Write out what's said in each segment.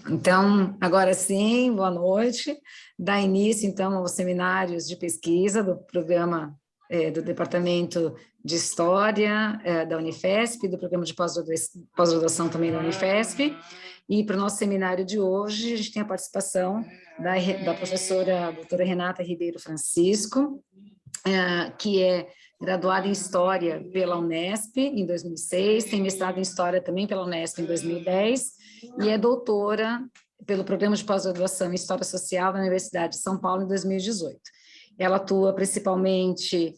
Então, agora sim, boa noite. Dá início, então, aos seminários de pesquisa do programa do Departamento de História da Unifesp, do programa de pós-graduação também da Unifesp. E para o nosso seminário de hoje, a gente tem a participação da professora doutora Renata Ribeiro Francisco, que é graduada em História pela Unesp em 2006, tem mestrado em História também pela Unesp em 2010, e é doutora pelo Programa de Pós-Graduação em História Social da Universidade de São Paulo em 2018. Ela atua principalmente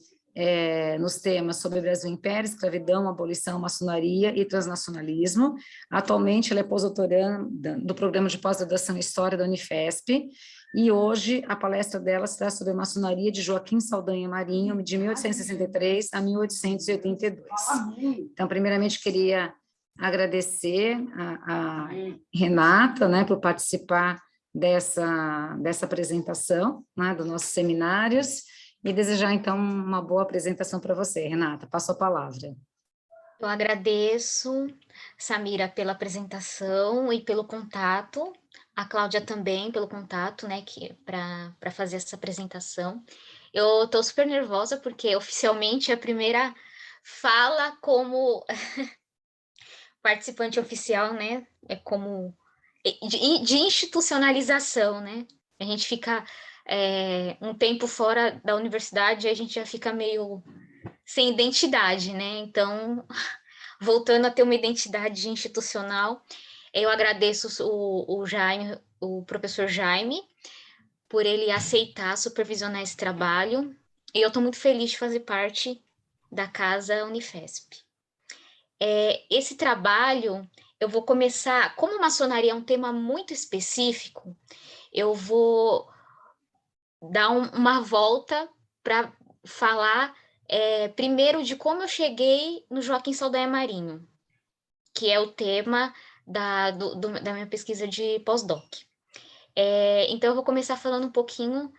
nos temas sobre Brasil Império, escravidão, abolição, maçonaria e transnacionalismo. Atualmente, ela é pós-doutoranda do Programa de Pós-Graduação em História da Unifesp, e hoje a palestra dela será sobre a maçonaria de Joaquim Saldanha Marinho, de 1863 a 1882. Então, primeiramente, queria agradecer a Renata, né, por participar dessa apresentação, né, dos nossos seminários, e desejar, então, uma boa apresentação para você. Renata, passo a palavra. Eu agradeço, Samira, pela apresentação e pelo contato, a Cláudia também pelo contato, né, para fazer essa apresentação. Eu estou super nervosa porque oficialmente a primeira fala como participante oficial, né, é como de institucionalização, né, a gente fica um tempo fora da universidade e a gente já fica meio sem identidade, né, então voltando a ter uma identidade institucional, eu agradeço o Jaime, o professor Jaime, por ele aceitar supervisionar esse trabalho, e eu estou muito feliz de fazer parte da Casa Unifesp. Esse trabalho, eu vou começar, como maçonaria é um tema muito específico, eu vou dar uma volta para falar primeiro de como eu cheguei no Joaquim Saldanha Marinho, que é o tema da minha pesquisa de pós-doc. Então, eu vou começar falando um pouquinho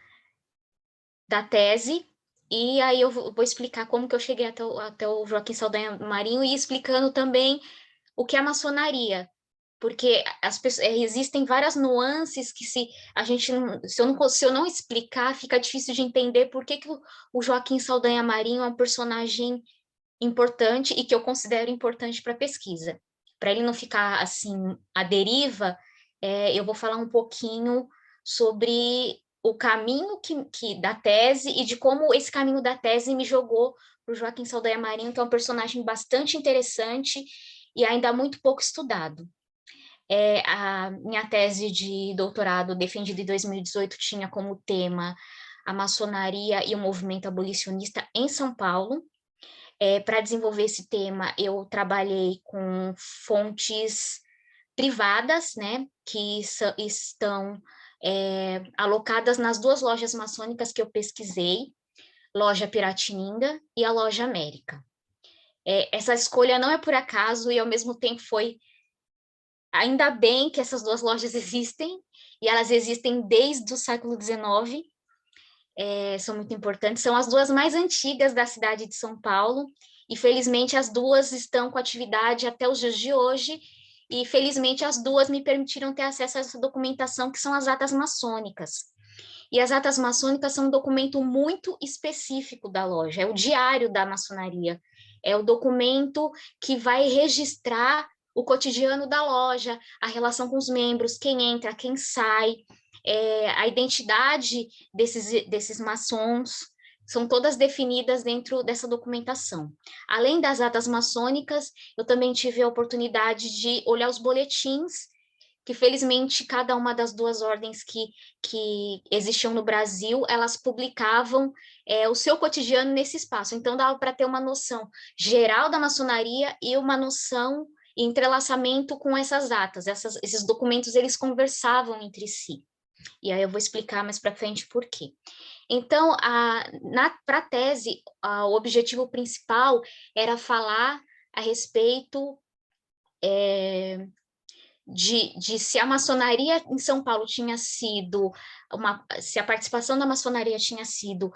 da tese, e aí eu vou explicar como que eu cheguei até o Joaquim Saldanha Marinho, e explicando também o que é a maçonaria, porque existem várias nuances que se eu não explicar, fica difícil de entender por que o Joaquim Saldanha Marinho é um personagem importante e que eu considero importante para a pesquisa. Para ele não ficar assim à deriva, eu vou falar um pouquinho sobre o caminho da tese e de como esse caminho da tese me jogou para o Joaquim Saldanha Marinho, que é um personagem bastante interessante e ainda muito pouco estudado. A minha tese de doutorado, defendida em 2018, tinha como tema a maçonaria e o movimento abolicionista em São Paulo. Para desenvolver esse tema, eu trabalhei com fontes privadas, né, que estão alocadas nas duas lojas maçônicas que eu pesquisei, Loja Piratininga e a Loja América. Essa escolha não é por acaso e, ao mesmo tempo, foi ainda bem que essas duas lojas existem, e elas existem desde o século XIX, são muito importantes, são as duas mais antigas da cidade de São Paulo, e felizmente as duas estão com atividade até os dias de hoje, e felizmente as duas me permitiram ter acesso a essa documentação, que são as atas maçônicas. E as atas maçônicas são um documento muito específico da loja, é o diário da maçonaria, é o documento que vai registrar o cotidiano da loja, a relação com os membros, quem entra, quem sai, a identidade desses maçons, são todas definidas dentro dessa documentação. Além das atas maçônicas, eu também tive a oportunidade de olhar os boletins, que felizmente cada uma das duas ordens que existiam no Brasil, elas publicavam o seu cotidiano nesse espaço. Então, dava para ter uma noção geral da maçonaria e uma noção e entrelaçamento com essas atas. Esses documentos, eles conversavam entre si. E aí eu vou explicar mais para frente por quê. Então, para a tese, o objetivo principal era falar a respeito de se a maçonaria em São Paulo tinha sido se a participação da maçonaria tinha sido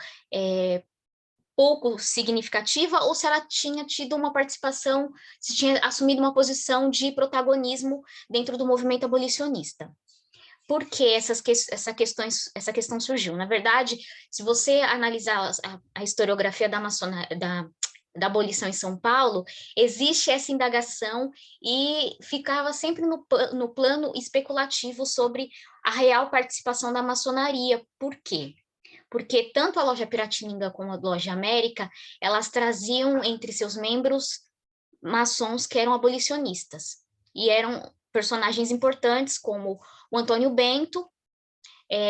pouco significativa ou se ela tinha tido uma participação, se tinha assumido uma posição de protagonismo dentro do movimento abolicionista. Por que essa questão surgiu? Na verdade, se você analisar a historiografia da abolição em São Paulo, existe essa indagação e ficava sempre no plano especulativo sobre a real participação da maçonaria. Por quê? Porque tanto a loja Piratininga como a loja América, elas traziam entre seus membros maçons que eram abolicionistas, e eram personagens importantes como o Antônio Bento,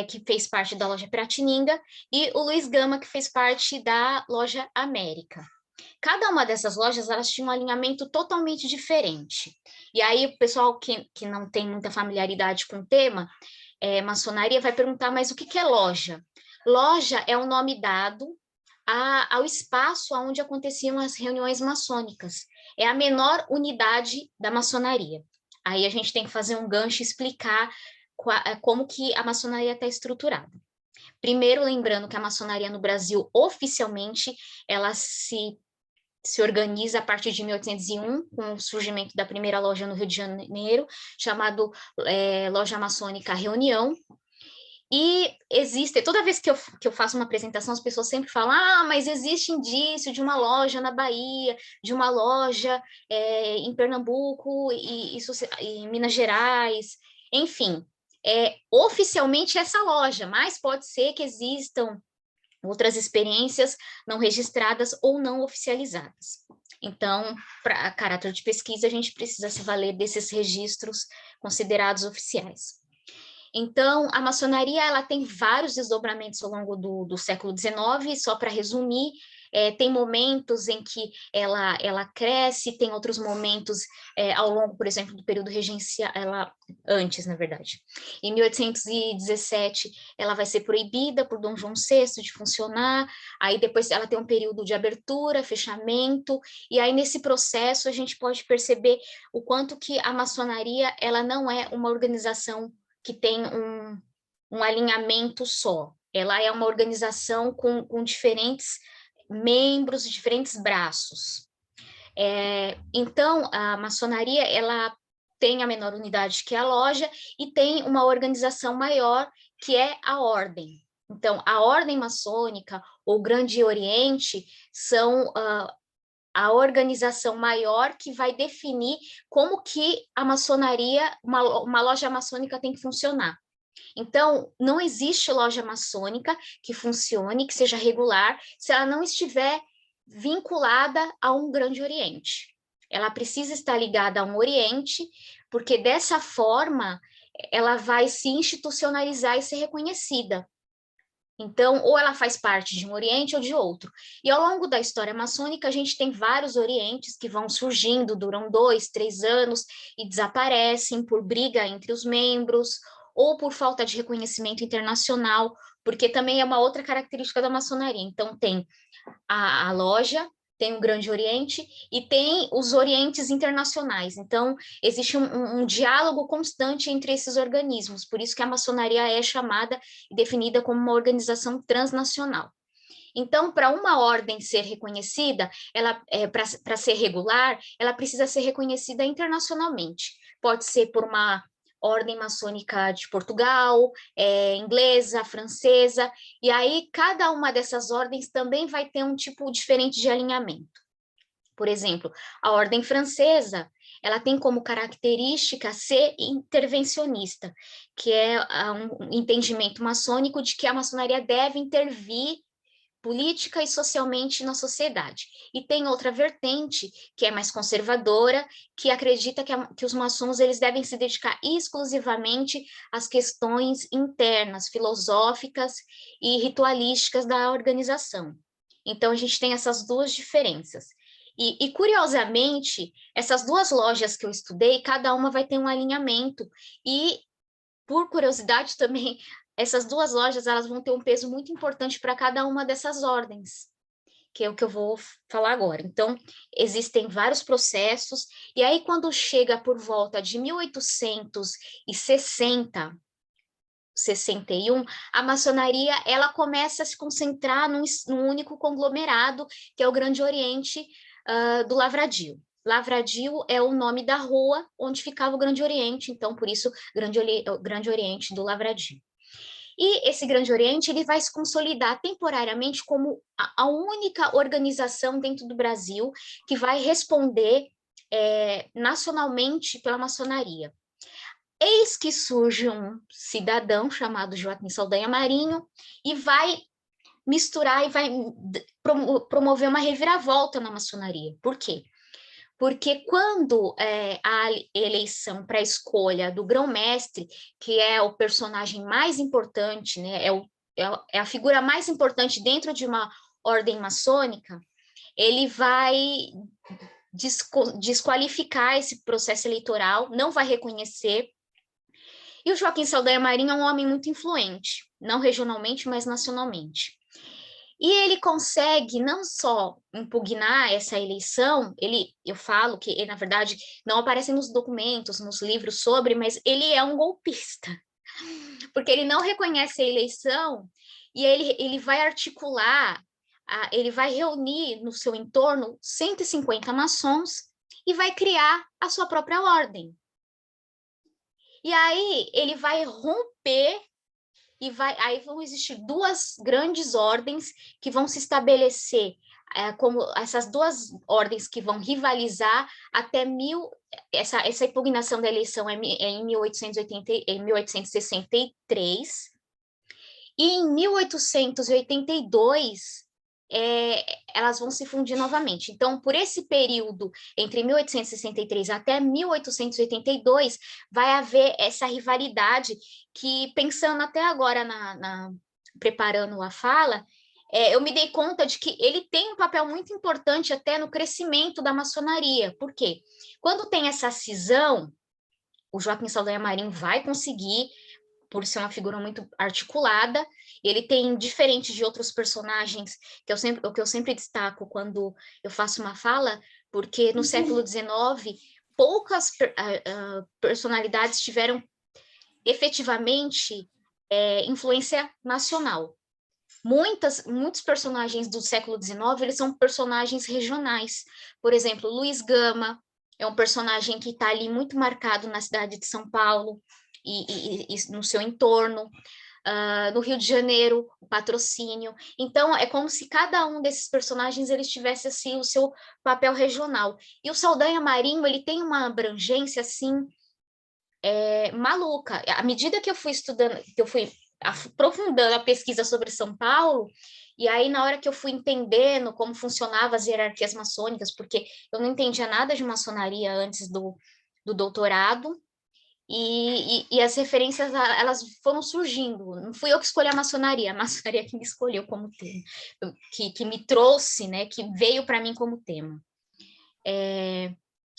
que fez parte da loja Piratininga, e o Luiz Gama, que fez parte da loja América. Cada uma dessas lojas, elas tinham um alinhamento totalmente diferente. E aí o pessoal que não tem muita familiaridade com o tema, maçonaria, vai perguntar, mas o que é loja? Loja é o nome dado ao espaço onde aconteciam as reuniões maçônicas. É a menor unidade da maçonaria. Aí a gente tem que fazer um gancho e explicar como que a maçonaria está estruturada. Primeiro, lembrando que a maçonaria no Brasil, oficialmente, ela se organiza a partir de 1801, com o surgimento da primeira loja no Rio de Janeiro, chamado Loja Maçônica Reunião. E existe, toda vez que eu faço uma apresentação, as pessoas sempre falam, mas existe indício de uma loja na Bahia, de uma loja em Pernambuco e em Minas Gerais, enfim, oficialmente essa loja, mas pode ser que existam outras experiências não registradas ou não oficializadas. Então, para caráter de pesquisa, a gente precisa se valer desses registros considerados oficiais. Então, a maçonaria ela tem vários desdobramentos ao longo do século XIX, só para resumir, tem momentos em que ela cresce, tem outros momentos ao longo, por exemplo, do período regencial, antes, na verdade. Em 1817, ela vai ser proibida por Dom João VI de funcionar, aí depois ela tem um período de abertura, fechamento, e aí nesse processo a gente pode perceber o quanto que a maçonaria ela não é uma organização que tem um alinhamento só. Ela é uma organização com diferentes membros, diferentes braços. Então, a maçonaria, ela tem a menor unidade que a loja e tem uma organização maior, que é a ordem. Então, a ordem maçônica ou Grande Oriente são a organização maior que vai definir como que a maçonaria, uma loja maçônica tem que funcionar. Então, não existe loja maçônica que funcione, que seja regular, se ela não estiver vinculada a um Grande Oriente. Ela precisa estar ligada a um Oriente, porque dessa forma ela vai se institucionalizar e ser reconhecida. Então, ou ela faz parte de um Oriente ou de outro. E ao longo da história maçônica, a gente tem vários Orientes que vão surgindo, duram 2, 3 anos e desaparecem por briga entre os membros ou por falta de reconhecimento internacional, porque também é uma outra característica da maçonaria. Então, tem a loja, tem o Grande Oriente e tem os Orientes internacionais. Então, existe um diálogo constante entre esses organismos, por isso que a maçonaria é chamada e definida como uma organização transnacional. Então, para uma ordem ser reconhecida, para ser regular, ela precisa ser reconhecida internacionalmente. Pode ser por uma ordem maçônica de Portugal, inglesa, francesa, e aí cada uma dessas ordens também vai ter um tipo diferente de alinhamento. Por exemplo, a ordem francesa, ela tem como característica ser intervencionista, que é um entendimento maçônico de que a maçonaria deve intervir política e socialmente na sociedade. E tem outra vertente, que é mais conservadora, que acredita que os maçons eles devem se dedicar exclusivamente às questões internas, filosóficas e ritualísticas da organização. Então, a gente tem essas duas diferenças. E curiosamente, essas duas lojas que eu estudei, cada uma vai ter um alinhamento. E, por curiosidade também, essas duas lojas elas vão ter um peso muito importante para cada uma dessas ordens, que é o que eu vou falar agora. Então, existem vários processos, e aí quando chega por volta de 1860, 1861, a maçonaria ela começa a se concentrar num único conglomerado, que é o Grande Oriente do Lavradio. Lavradio é o nome da rua onde ficava o Grande Oriente, então, por isso, Grande Oriente do Lavradio. E esse Grande Oriente ele vai se consolidar temporariamente como a única organização dentro do Brasil que vai responder nacionalmente pela maçonaria. Eis que surge um cidadão chamado Joaquim Saldanha Marinho e vai misturar e vai promover uma reviravolta na maçonaria. Por quê? Porque quando a eleição para a escolha do grão-mestre, que é o personagem mais importante, né, é a figura mais importante dentro de uma ordem maçônica, ele vai desqualificar esse processo eleitoral, não vai reconhecer. E o Joaquim Saldanha Marinho é um homem muito influente, não regionalmente, mas nacionalmente. E ele consegue não só impugnar essa eleição, eu falo que ele, na verdade, não aparece nos documentos, nos livros sobre, mas ele é um golpista, porque ele não reconhece a eleição e ele vai articular, ele vai reunir no seu entorno 150 maçons e vai criar a sua própria ordem. E aí ele vai romper aí vão existir duas grandes ordens que vão se estabelecer como essas duas ordens que vão rivalizar até essa impugnação da eleição é em 1863 e em 1882 elas vão se fundir novamente. Então, por esse período, entre 1863 até 1882, vai haver essa rivalidade que, pensando até agora, preparando a fala, eu me dei conta de que ele tem um papel muito importante até no crescimento da maçonaria. Por quê? Quando tem essa cisão, o Joaquim Saldanha Marinho vai conseguir, por ser uma figura muito articulada, ele tem, diferente de outros personagens, o que eu sempre destaco quando eu faço uma fala, porque no século XIX, poucas personalidades tiveram efetivamente influência nacional. Muitos personagens do século XIX, eles são personagens regionais. Por exemplo, Luiz Gama é um personagem que está ali muito marcado na cidade de São Paulo, e no seu entorno, no Rio de Janeiro, o Patrocínio. Então, é como se cada um desses personagens eles tivesse assim, o seu papel regional. E o Saldanha Marinho ele tem uma abrangência assim, maluca. À medida que eu fui estudando, que eu fui aprofundando a pesquisa sobre São Paulo, e aí na hora que eu fui entendendo como funcionavam as hierarquias maçônicas, porque eu não entendia nada de maçonaria antes do doutorado, e as referências, elas foram surgindo. Não fui eu que escolhi a maçonaria que me escolheu como tema, que me trouxe, né, que veio para mim como tema.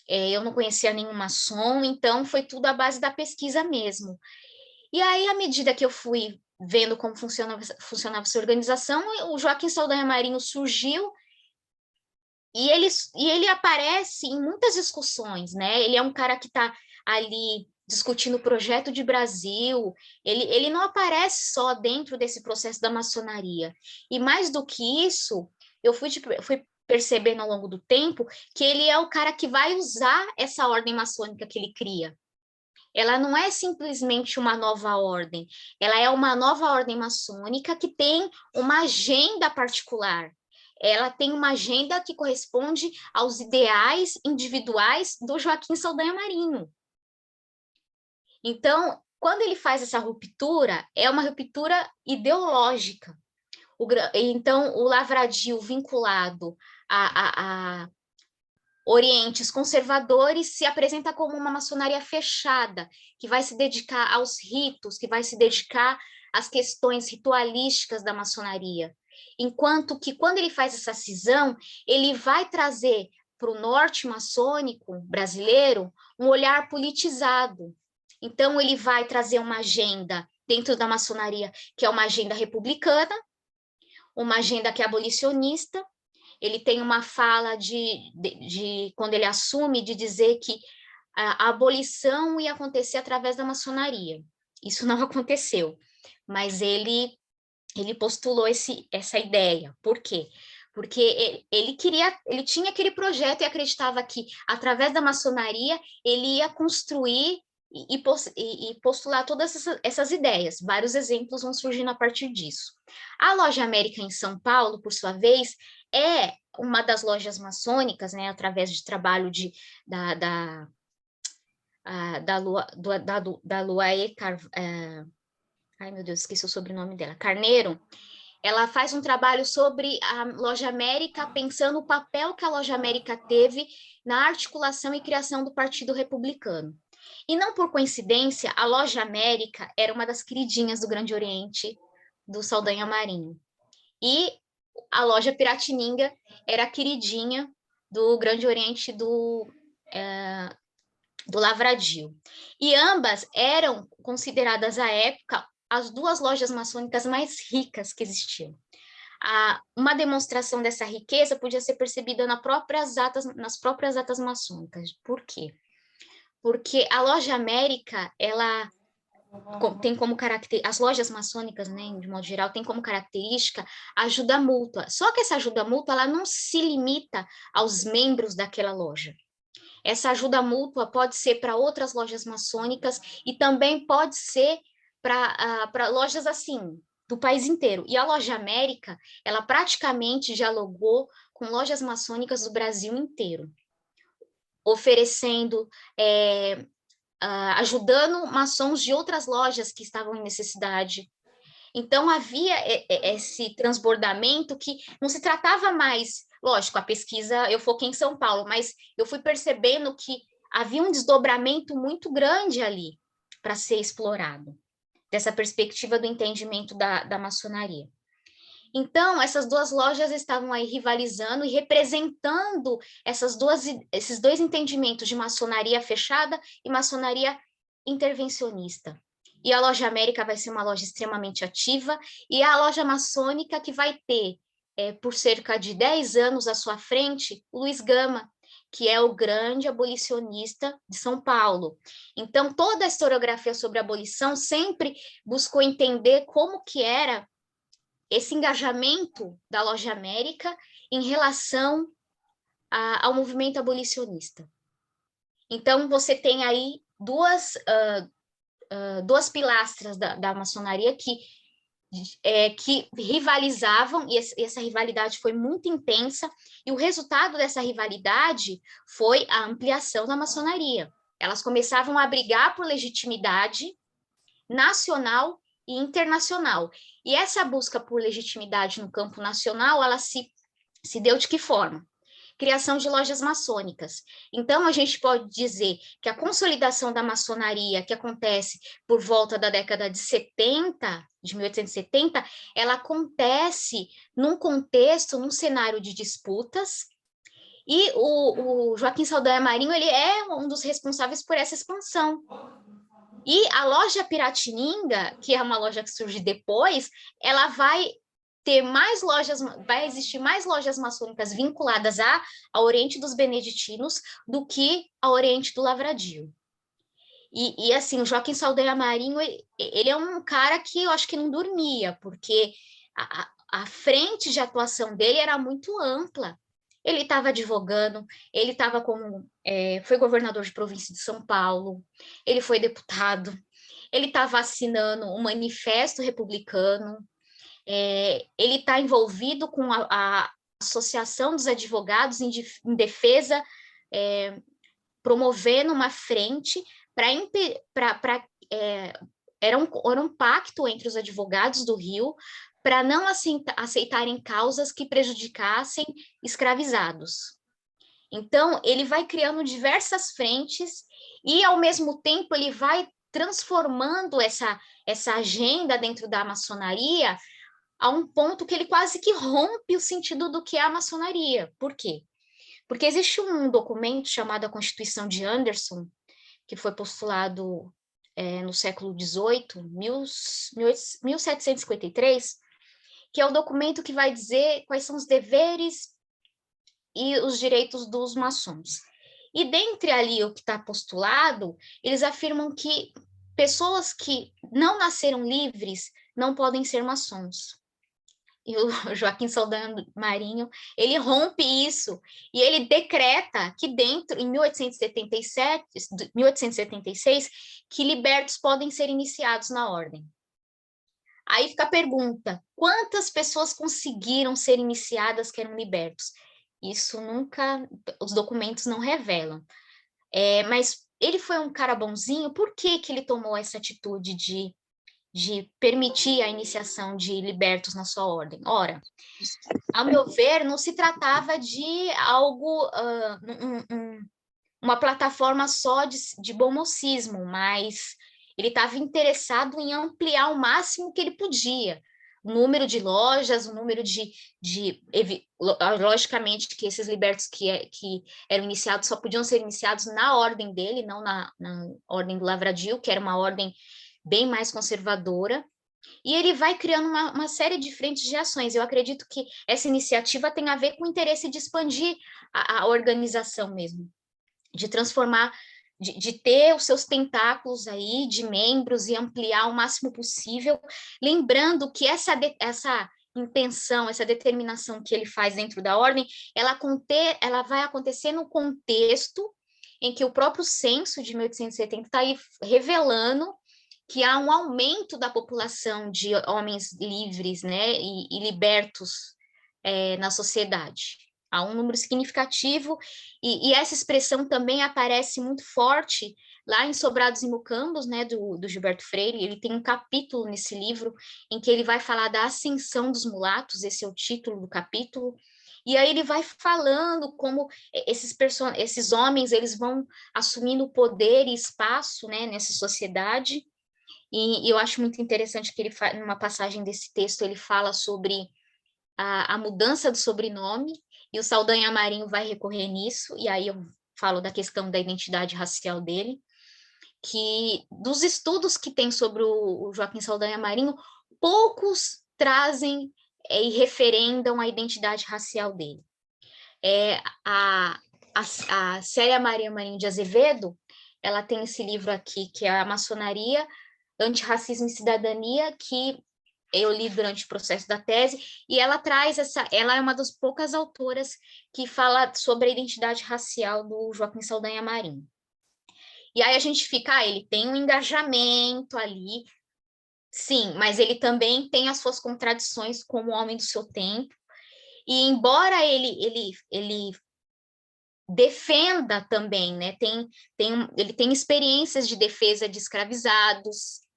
Eu não conhecia nenhum maçom, então foi tudo à base da pesquisa mesmo. E aí, à medida que eu fui vendo como funcionava essa organização, o Joaquim Saldanha Marinho surgiu e ele aparece em muitas discussões, né? Ele é um cara que está ali discutindo o projeto de Brasil, ele não aparece só dentro desse processo da maçonaria. E mais do que isso, eu fui percebendo ao longo do tempo que ele é o cara que vai usar essa ordem maçônica que ele cria. Ela não é simplesmente uma nova ordem, ela é uma nova ordem maçônica que tem uma agenda particular. Ela tem uma agenda que corresponde aos ideais individuais do Joaquim Saldanha Marinho. Então, quando ele faz essa ruptura, é uma ruptura ideológica. Então, o Lavradio vinculado a orientes conservadores se apresenta como uma maçonaria fechada, que vai se dedicar aos ritos, que vai se dedicar às questões ritualísticas da maçonaria. Enquanto que, quando ele faz essa cisão, ele vai trazer para o norte maçônico brasileiro um olhar politizado. Então, ele vai trazer uma agenda dentro da maçonaria, que é uma agenda republicana, uma agenda que é abolicionista. Ele tem uma fala quando ele assume, de dizer que a abolição ia acontecer através da maçonaria. Isso não aconteceu. mas ele postulou essa ideia. Por quê? Porque ele tinha aquele projeto e acreditava que, através da maçonaria, ele ia construir e postular todas essas ideias. Vários exemplos vão surgindo a partir disso. A Loja América em São Paulo, por sua vez, é uma das lojas maçônicas, né, através de trabalho da Luaê ai, meu Deus, esqueci o sobrenome dela, Carneiro. Ela faz um trabalho sobre a Loja América, pensando o papel que a Loja América teve na articulação e criação do Partido Republicano. E não por coincidência, a Loja América era uma das queridinhas do Grande Oriente, do Saldanha Marinho. E a Loja Piratininga era a queridinha do Grande Oriente do Lavradio. E ambas eram consideradas, à época, as duas lojas maçônicas mais ricas que existiam. Uma demonstração dessa riqueza podia ser percebida nas próprias atas maçônicas. Por quê? Porque a Loja América, ela tem como característica, as lojas maçônicas, né, de modo geral, tem como característica a ajuda mútua. Só que essa ajuda mútua, ela não se limita aos membros daquela loja. Essa ajuda mútua pode ser para outras lojas maçônicas e também pode ser para lojas assim, do país inteiro. E a Loja América, ela praticamente dialogou com lojas maçônicas do Brasil inteiro, oferecendo, ajudando maçons de outras lojas que estavam em necessidade. Então, havia esse transbordamento que não se tratava mais, lógico, a pesquisa, eu foquei em São Paulo, mas eu fui percebendo que havia um desdobramento muito grande ali para ser explorado, dessa perspectiva do entendimento da maçonaria. Então, essas duas lojas estavam aí rivalizando e representando esses dois entendimentos de maçonaria fechada e maçonaria intervencionista. E a Loja América vai ser uma loja extremamente ativa, e a loja maçônica que vai ter, por cerca de 10 anos à sua frente, o Luiz Gama, que é o grande abolicionista de São Paulo. Então, toda a historiografia sobre a abolição sempre buscou entender como que era esse engajamento da Loja América em relação ao movimento abolicionista. Então, você tem aí duas pilastras da maçonaria que rivalizavam, e essa rivalidade foi muito intensa, e o resultado dessa rivalidade foi a ampliação da maçonaria. Elas começavam a brigar por legitimidade nacional e internacional. E essa busca por legitimidade no campo nacional, ela se deu de que forma? Criação de lojas maçônicas. Então, a gente pode dizer que a consolidação da maçonaria, que acontece por volta da década de 70, de 1870, ela acontece num contexto, num cenário de disputas, e o Joaquim Saldanha Marinho, ele é um dos responsáveis por essa expansão. E a loja Piratininga, que é uma loja que surge depois, ela vai ter mais lojas, vai existir mais lojas maçônicas vinculadas ao Oriente dos Beneditinos do que ao Oriente do Lavradio. E assim, o Joaquim Saldanha Marinho, ele é um cara que eu acho que não dormia, porque a frente de atuação dele era muito ampla. Ele estava advogando, ele estava foi governador de província de São Paulo, ele foi deputado, ele estava assinando um manifesto republicano, ele está envolvido com a Associação dos Advogados em Defesa, promovendo uma frente era um pacto entre os advogados do Rio para não aceitarem causas que prejudicassem escravizados. Então, ele vai criando diversas frentes e, ao mesmo tempo, ele vai transformando essa agenda dentro da maçonaria a um ponto que ele quase que rompe o sentido do que é a maçonaria. Por quê? Porque existe um documento chamado a Constituição de Anderson, que foi postulado no século XVIII, 1753, que é o documento que vai dizer quais são os deveres e os direitos dos maçons. E dentre ali o que está postulado, eles afirmam que pessoas que não nasceram livres não podem ser maçons. E o Joaquim Saldanha Marinho, ele rompe isso, e ele decreta que dentro, em 1876, que libertos podem ser iniciados na ordem. Aí fica a pergunta, quantas pessoas conseguiram ser iniciadas que eram libertos? Isso nunca, os documentos não revelam. Mas ele foi um cara bonzinho, por que que ele tomou essa atitude de permitir a iniciação de libertos na sua ordem? Ora, ao meu ver, não se tratava de algo, uma plataforma só de bom mocismo, mas ele estava interessado em ampliar o máximo que ele podia. O número de lojas, o número logicamente que esses libertos que eram iniciados só podiam ser iniciados na ordem dele, não na ordem do Lavradio, que era uma ordem bem mais conservadora, e ele vai criando uma série de frentes de ações. Eu acredito que essa iniciativa tem a ver com o interesse de expandir a organização mesmo, de transformar, de ter os seus tentáculos aí, de membros, e ampliar o máximo possível, lembrando que essa intenção, essa determinação que ele faz dentro da ordem, ela vai acontecer no contexto em que o próprio censo de 1870 está aí revelando que há um aumento da população de homens livres, né, e libertos na sociedade. Há um número significativo, e essa expressão também aparece muito forte lá em Sobrados e Mucambos, né, do Gilberto Freire. Ele tem um capítulo nesse livro em que ele vai falar da ascensão dos mulatos, esse é o título do capítulo, e aí ele vai falando como esses homens eles vão assumindo poder e espaço, né, nessa sociedade. E eu acho muito interessante que ele, numa passagem desse texto, ele fala sobre a mudança do sobrenome, e o Saldanha Marinho vai recorrer nisso, e aí eu falo da questão da identidade racial dele, que dos estudos que tem sobre o Joaquim Saldanha Marinho, poucos trazem e referendam a identidade racial dele. A Célia Maria Marinho de Azevedo, ela tem esse livro aqui, que é A Maçonaria, Antirracismo e Cidadania, que eu li durante o processo da tese, e ela ela é uma das poucas autoras que fala sobre a identidade racial do Joaquim Saldanha Marinho. E aí a gente fica, ele tem um engajamento ali, sim, mas ele também tem as suas contradições como homem do seu tempo, e embora ele defenda também, né, ele tem experiências de defesa de escravizados,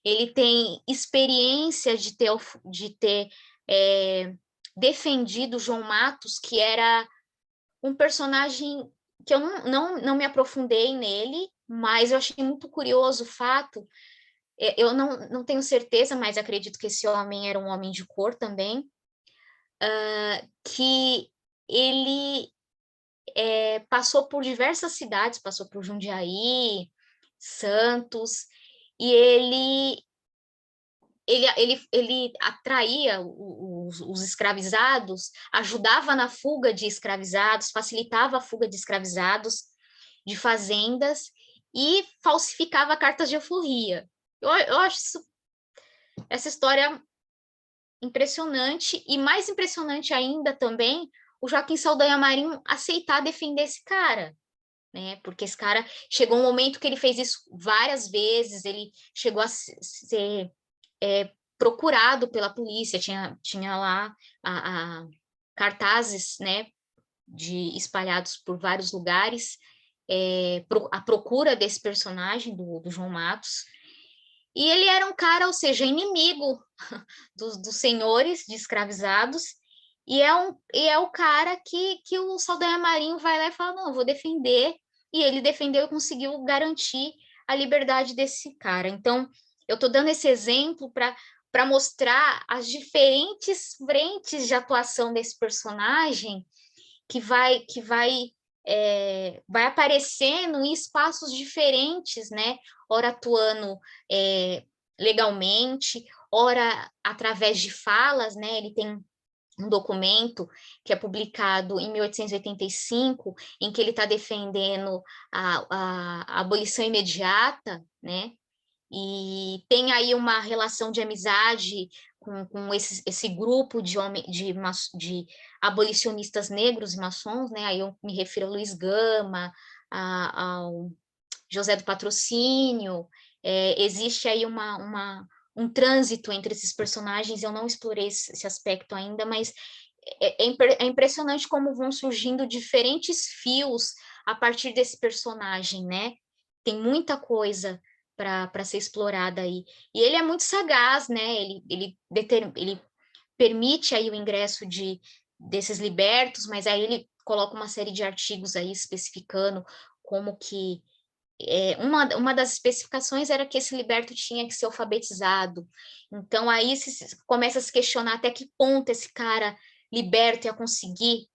ele tem experiência de ter defendido João Matos, que era um personagem que eu não me aprofundei nele, mas eu achei muito curioso o fato, eu não tenho certeza, mas acredito que esse homem era um homem de cor também, que ele passou por diversas cidades, passou por Jundiaí, Santos, e ele atraía os escravizados, ajudava na fuga de escravizados, facilitava a fuga de escravizados de fazendas e falsificava cartas de alforria. Eu acho essa história impressionante, e mais impressionante ainda também o Joaquim Saldanha Marinho aceitar defender esse cara, né? Porque esse cara chegou um momento que ele fez isso várias vezes, ele chegou a ser procurado pela polícia, tinha lá cartazes, né, espalhados por vários lugares, à procura desse personagem do João Matos, e ele era um cara, ou seja, inimigo dos senhores de escravizados, e é o cara que o Saldanha Marinho vai lá e fala, não, eu vou defender, e ele defendeu e conseguiu garantir a liberdade desse cara. Então, eu estou dando esse exemplo para mostrar as diferentes frentes de atuação desse personagem que vai aparecendo em espaços diferentes, né? Ora atuando legalmente, ora através de falas, né? Ele tem um documento que é publicado em 1885, em que ele está defendendo a abolição imediata, né? e tem aí uma relação de amizade com esse grupo de abolicionistas negros e maçons, né? Aí eu me refiro a Luiz Gama, ao José do Patrocínio. Existe aí um trânsito entre esses personagens. Eu não explorei esse aspecto ainda, mas é impressionante como vão surgindo diferentes fios a partir desse personagem, né? Tem muita coisa para ser explorada aí. E ele é muito sagaz, né? Ele permite aí o ingresso desses libertos, mas aí ele coloca uma série de artigos aí especificando como que uma das especificações era que esse liberto tinha que ser alfabetizado. Então aí se começa a se questionar até que ponto esse cara liberto ia conseguir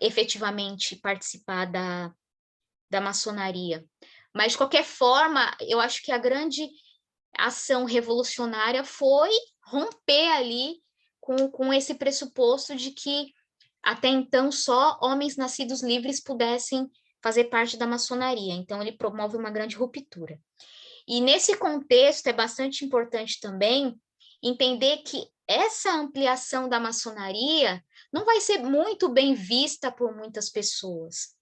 efetivamente participar da maçonaria. Mas, de qualquer forma, eu acho que a grande ação revolucionária foi romper ali com esse pressuposto de que até então só homens nascidos livres pudessem fazer parte da maçonaria. Então, ele promove uma grande ruptura. E nesse contexto é bastante importante também entender que essa ampliação da maçonaria não vai ser muito bem vista por muitas pessoas.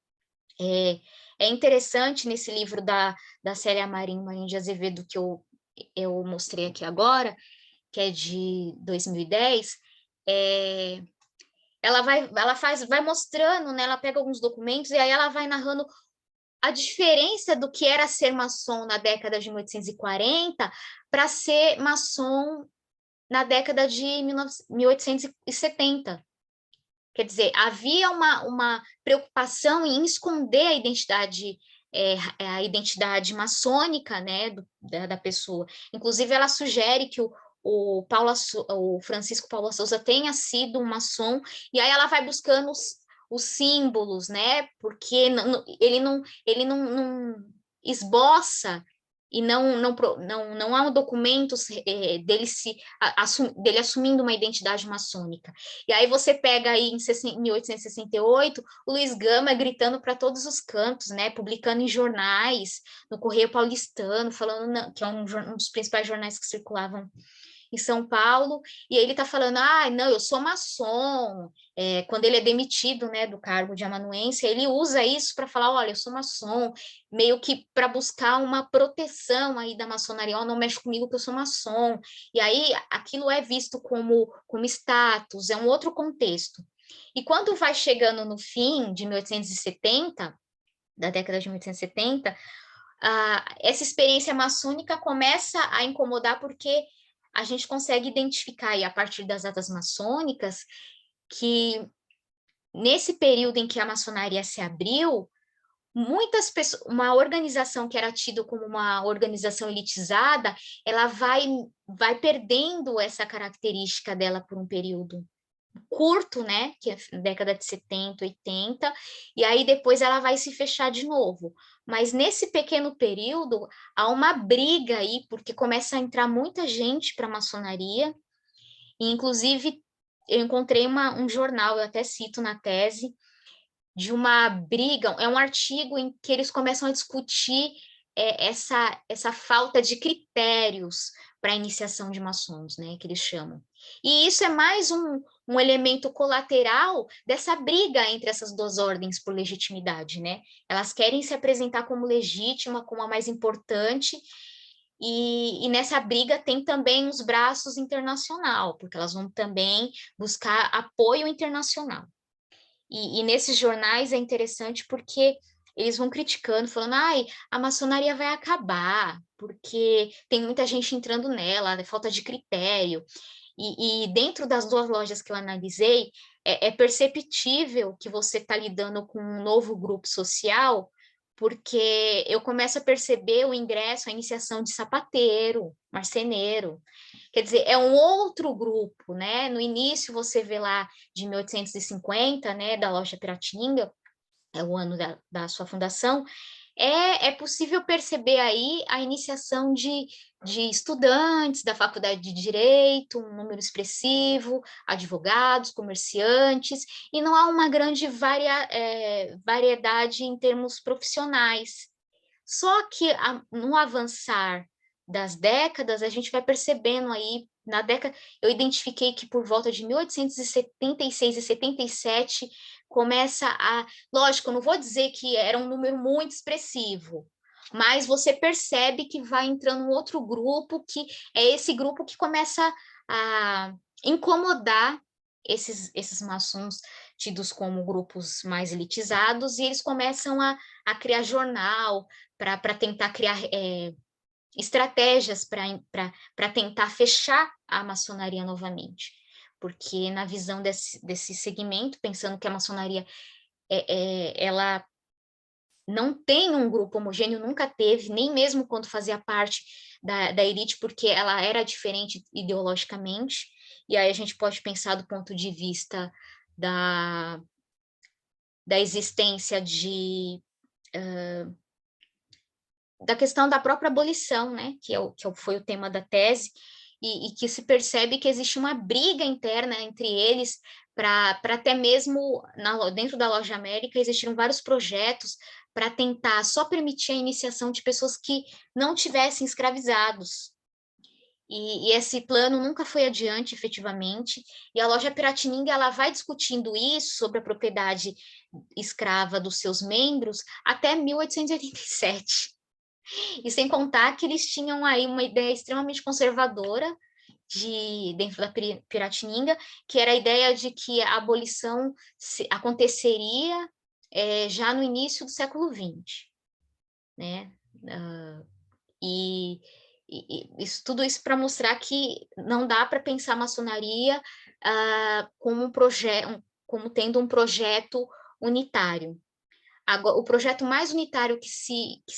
É interessante nesse livro da Célia Marinho de Azevedo, que eu mostrei aqui agora, que é de 2010, ela vai mostrando, né, ela pega alguns documentos e aí ela vai narrando a diferença do que era ser maçom na década de 1840 para ser maçom na década de 1870. Quer dizer, havia uma preocupação em esconder a identidade maçônica, né, da pessoa. Inclusive, ela sugere que o Francisco Paula Souza tenha sido um maçom, e aí ela vai buscando os símbolos, né, porque ele não esboça e não há documentos dele assumindo uma identidade maçônica. E aí você pega aí em 1868, o Luiz Gama gritando para todos os cantos, né, publicando em jornais, no Correio Paulistano, falando que é um dos principais jornais que circulavam em São Paulo, e ele está falando, não, eu sou maçom. Quando ele é demitido, né, do cargo de amanuense, ele usa isso para falar, olha, eu sou maçom, meio que para buscar uma proteção aí da maçonaria, não mexe comigo que eu sou maçom, e aí aquilo é visto como status, é um outro contexto. E quando vai chegando no fim de 1870, da década de 1870, essa experiência maçônica começa a incomodar porque a gente consegue identificar aí, a partir das atas maçônicas, que nesse período em que a maçonaria se abriu, muitas pessoas, uma organização que era tida como uma organização elitizada, ela vai perdendo essa característica dela por um período curto, né, que é a década de 70, 80, e aí depois ela vai se fechar de novo. Mas nesse pequeno período, há uma briga aí, porque começa a entrar muita gente para a maçonaria, e inclusive eu encontrei um jornal, eu até cito na tese, de uma briga, é um artigo em que eles começam a discutir essa falta de critérios para a iniciação de maçons, né, que eles chamam. E isso é mais um elemento colateral dessa briga entre essas duas ordens por legitimidade, né? Elas querem se apresentar como legítima, como a mais importante, e nessa briga tem também os braços internacional, porque elas vão também buscar apoio internacional. E nesses jornais é interessante porque eles vão criticando, falando, a maçonaria vai acabar, porque tem muita gente entrando nela, falta de critério. E dentro das duas lojas que eu analisei, é perceptível que você está lidando com um novo grupo social, porque eu começo a perceber o ingresso, a iniciação de sapateiro, marceneiro. Quer dizer, é um outro grupo, né? No início você vê lá de 1850, né, da loja Piratinga, é o ano da sua fundação, é possível perceber aí a iniciação de estudantes da faculdade de Direito, um número expressivo, advogados, comerciantes, e não há uma grande variedade em termos profissionais. Só que no avançar das décadas, a gente vai percebendo aí, na década, eu identifiquei que por volta de 1876 e 77, começa a... Lógico, eu não vou dizer que era um número muito expressivo, mas você percebe que vai entrando um outro grupo, que é esse grupo que começa a incomodar esses maçons tidos como grupos mais elitizados, e eles começam a criar jornal para tentar criar estratégias para tentar fechar a maçonaria novamente. Porque na visão desse segmento, pensando que a maçonaria ela não tem um grupo homogêneo, nunca teve, nem mesmo quando fazia parte da elite, porque ela era diferente ideologicamente, e aí a gente pode pensar do ponto de vista da existência da questão da própria abolição, né, foi o tema da tese, e que se percebe que existe uma briga interna entre eles, para até mesmo dentro da Loja América existiram vários projetos para tentar só permitir a iniciação de pessoas que não tivessem escravizados. E esse plano nunca foi adiante, efetivamente, e a Loja Piratininga ela vai discutindo isso, sobre a propriedade escrava dos seus membros, até 1887. E sem contar que eles tinham aí uma ideia extremamente conservadora dentro da Piratininga, que era a ideia de que a abolição aconteceria já no início do século XX, né? Tudo isso para mostrar que não dá para pensar a maçonaria como como tendo um projeto unitário. Agora, o projeto mais unitário que se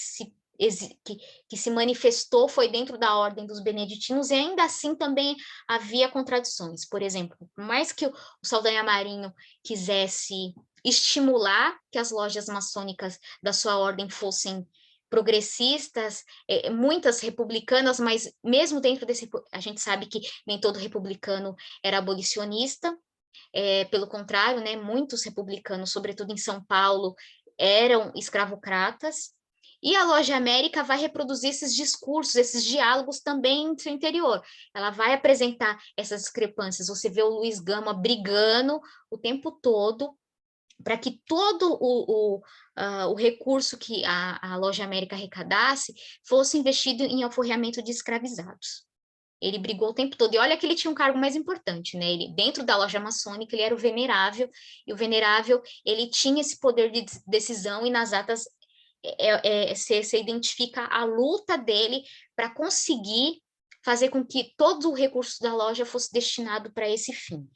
manifestou foi dentro da ordem dos beneditinos, e ainda assim também havia contradições. Por exemplo, por mais que o Saldanha Marinho quisesse estimular que as lojas maçônicas da sua ordem fossem progressistas, muitas republicanas, mas mesmo dentro a gente sabe que nem todo republicano era abolicionista, pelo contrário, né, muitos republicanos, sobretudo em São Paulo, eram escravocratas, e a Loja América vai reproduzir esses discursos, esses diálogos também no seu interior. Ela vai apresentar essas discrepâncias. Você vê o Luiz Gama brigando o tempo todo para que todo o recurso que a Loja América arrecadasse fosse investido em alforriamento de escravizados. Ele brigou o tempo todo, e olha que ele tinha um cargo mais importante, né? Ele, dentro da loja maçônica, ele era o venerável, e o venerável, ele tinha esse poder de decisão, e nas atas você identifica a luta dele para conseguir fazer com que todo o recurso da loja fosse destinado para esse fim.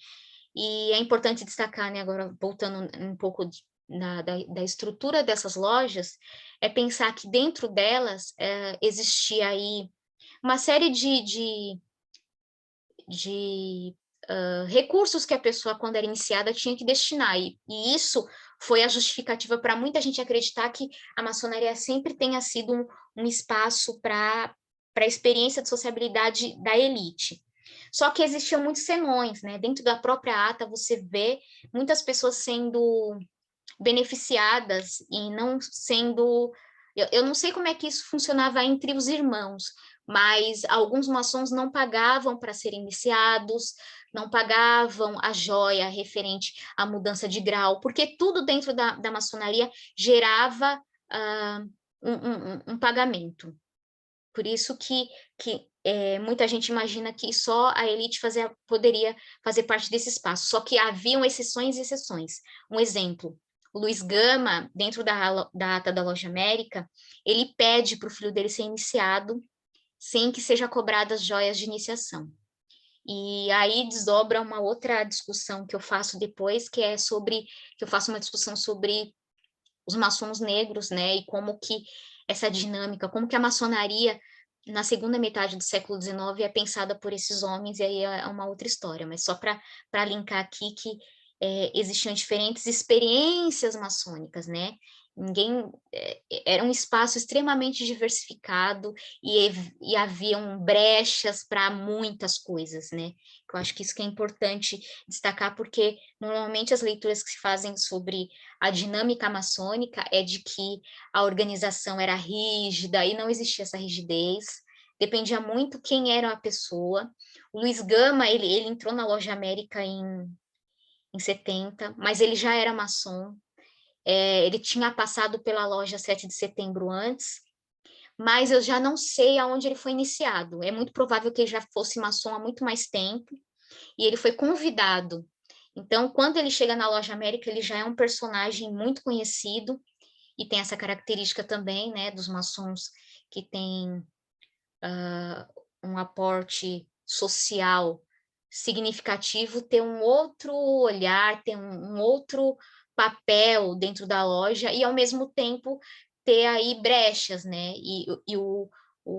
E é importante destacar, né, agora voltando um pouco da estrutura dessas lojas, é pensar que dentro delas existia aí uma série de recursos que a pessoa, quando era iniciada, tinha que destinar, e isso foi a justificativa para muita gente acreditar que a maçonaria sempre tenha sido um espaço para a experiência de sociabilidade da elite. Só que existiam muitos senões, né? Dentro da própria ata você vê muitas pessoas sendo beneficiadas e não sendo... Eu não sei como é que isso funcionava entre os irmãos, mas alguns maçons não pagavam para serem iniciados, não pagavam a joia referente à mudança de grau, porque tudo dentro da maçonaria gerava um pagamento. Por isso que muita gente imagina que só a elite poderia fazer parte desse espaço, só que haviam exceções e exceções. Um exemplo, o Luiz Gama, dentro da ata da Loja América, ele pede para o filho dele ser iniciado sem que seja cobradas joias de iniciação. E aí desdobra uma outra discussão que eu faço depois, que eu faço uma discussão sobre os maçons negros, né, e como que essa dinâmica, como que a maçonaria na segunda metade do século XIX é pensada por esses homens, e aí é uma outra história, mas só para linkar aqui que existiam diferentes experiências maçônicas, né? Era um espaço extremamente diversificado, e haviam brechas para muitas coisas, né? Eu acho que isso que é importante destacar, porque normalmente as leituras que se fazem sobre a dinâmica maçônica é de que a organização era rígida e não existia essa rigidez. dependia muito quem era a pessoa. O Luiz Gama, ele entrou na Loja América em 70, mas ele já era maçom. Ele tinha passado pela loja 7 de setembro antes, mas eu já não sei aonde ele foi iniciado. É muito provável que ele já fosse maçom há muito mais tempo, e ele foi convidado. Então, quando ele chega na Loja América, ele já é um personagem muito conhecido, e tem essa característica também, né, dos maçons que tem um aporte social significativo, ter um outro olhar, ter um outro papel dentro da loja, e ao mesmo tempo ter aí brechas, né? E o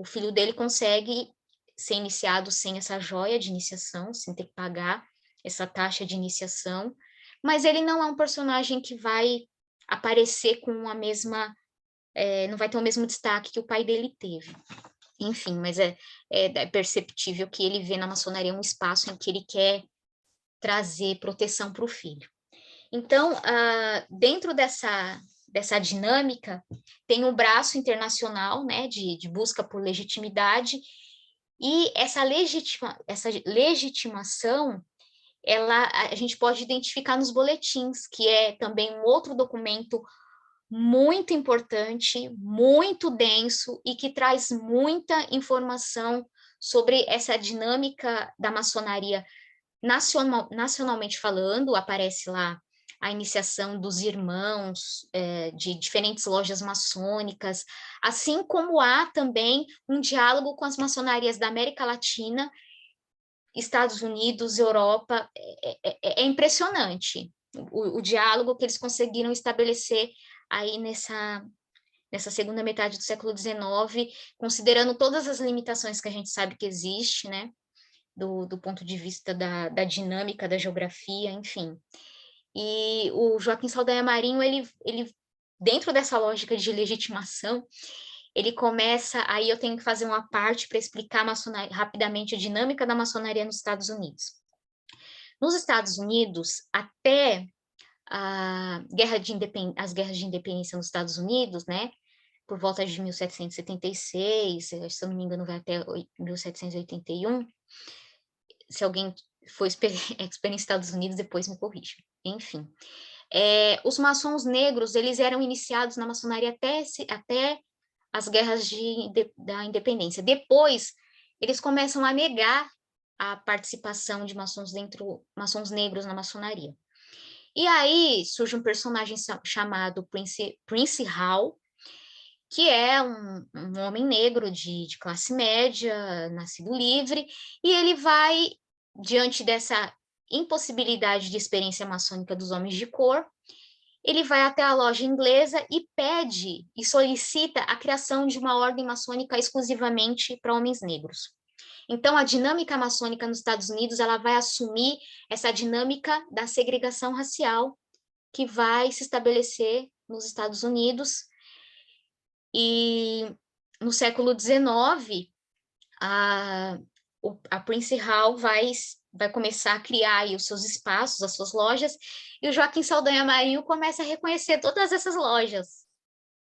filho dele consegue ser iniciado sem essa joia de iniciação, sem ter que pagar essa taxa de iniciação, mas ele não é um personagem que vai aparecer com a mesma, não vai ter o mesmo destaque que o pai dele teve. Enfim, mas é perceptível que ele vê na maçonaria um espaço em que ele quer trazer proteção para o filho. Então, dentro dessa dinâmica, tem o braço internacional, né, de busca por legitimidade, e essa legitimação, a gente pode identificar nos boletins, que é também um outro documento muito importante, muito denso e que traz muita informação sobre essa dinâmica da maçonaria nacionalmente falando. Aparece lá a iniciação dos irmãos de diferentes lojas maçônicas, assim como há também um diálogo com as maçonarias da América Latina, Estados Unidos, Europa. É impressionante o diálogo que eles conseguiram estabelecer aí nessa segunda metade do século XIX, considerando todas as limitações que a gente sabe que existe, né, do ponto de vista da dinâmica, da geografia, enfim. E o Joaquim Saldanha Marinho, ele dentro dessa lógica de legitimação, ele começa, aí eu tenho que fazer uma parte para explicar rapidamente a dinâmica da maçonaria nos Estados Unidos. Nos Estados Unidos, até as guerras de independência nos Estados Unidos, né, por volta de 1776, se eu não me engano vai até 1781, se alguém for expert nos Estados Unidos, depois me corrija. Enfim, os maçons negros, eles eram iniciados na maçonaria até as guerras da independência. Depois, eles começam a negar a participação de maçons negros na maçonaria. E aí surge um personagem chamado Prince Hall, que é um homem negro de classe média, nascido livre, e ele vai, diante dessa impossibilidade de experiência maçônica dos homens de cor, ele vai até a loja inglesa e pede e solicita a criação de uma ordem maçônica exclusivamente para homens negros. Então, a dinâmica maçônica nos Estados Unidos, ela vai assumir essa dinâmica da segregação racial que vai se estabelecer nos Estados Unidos. E no século XIX, a Prince Hall vai começar a criar aí os seus espaços, as suas lojas, e o Joaquim Saldanha Marinho começa a reconhecer todas essas lojas.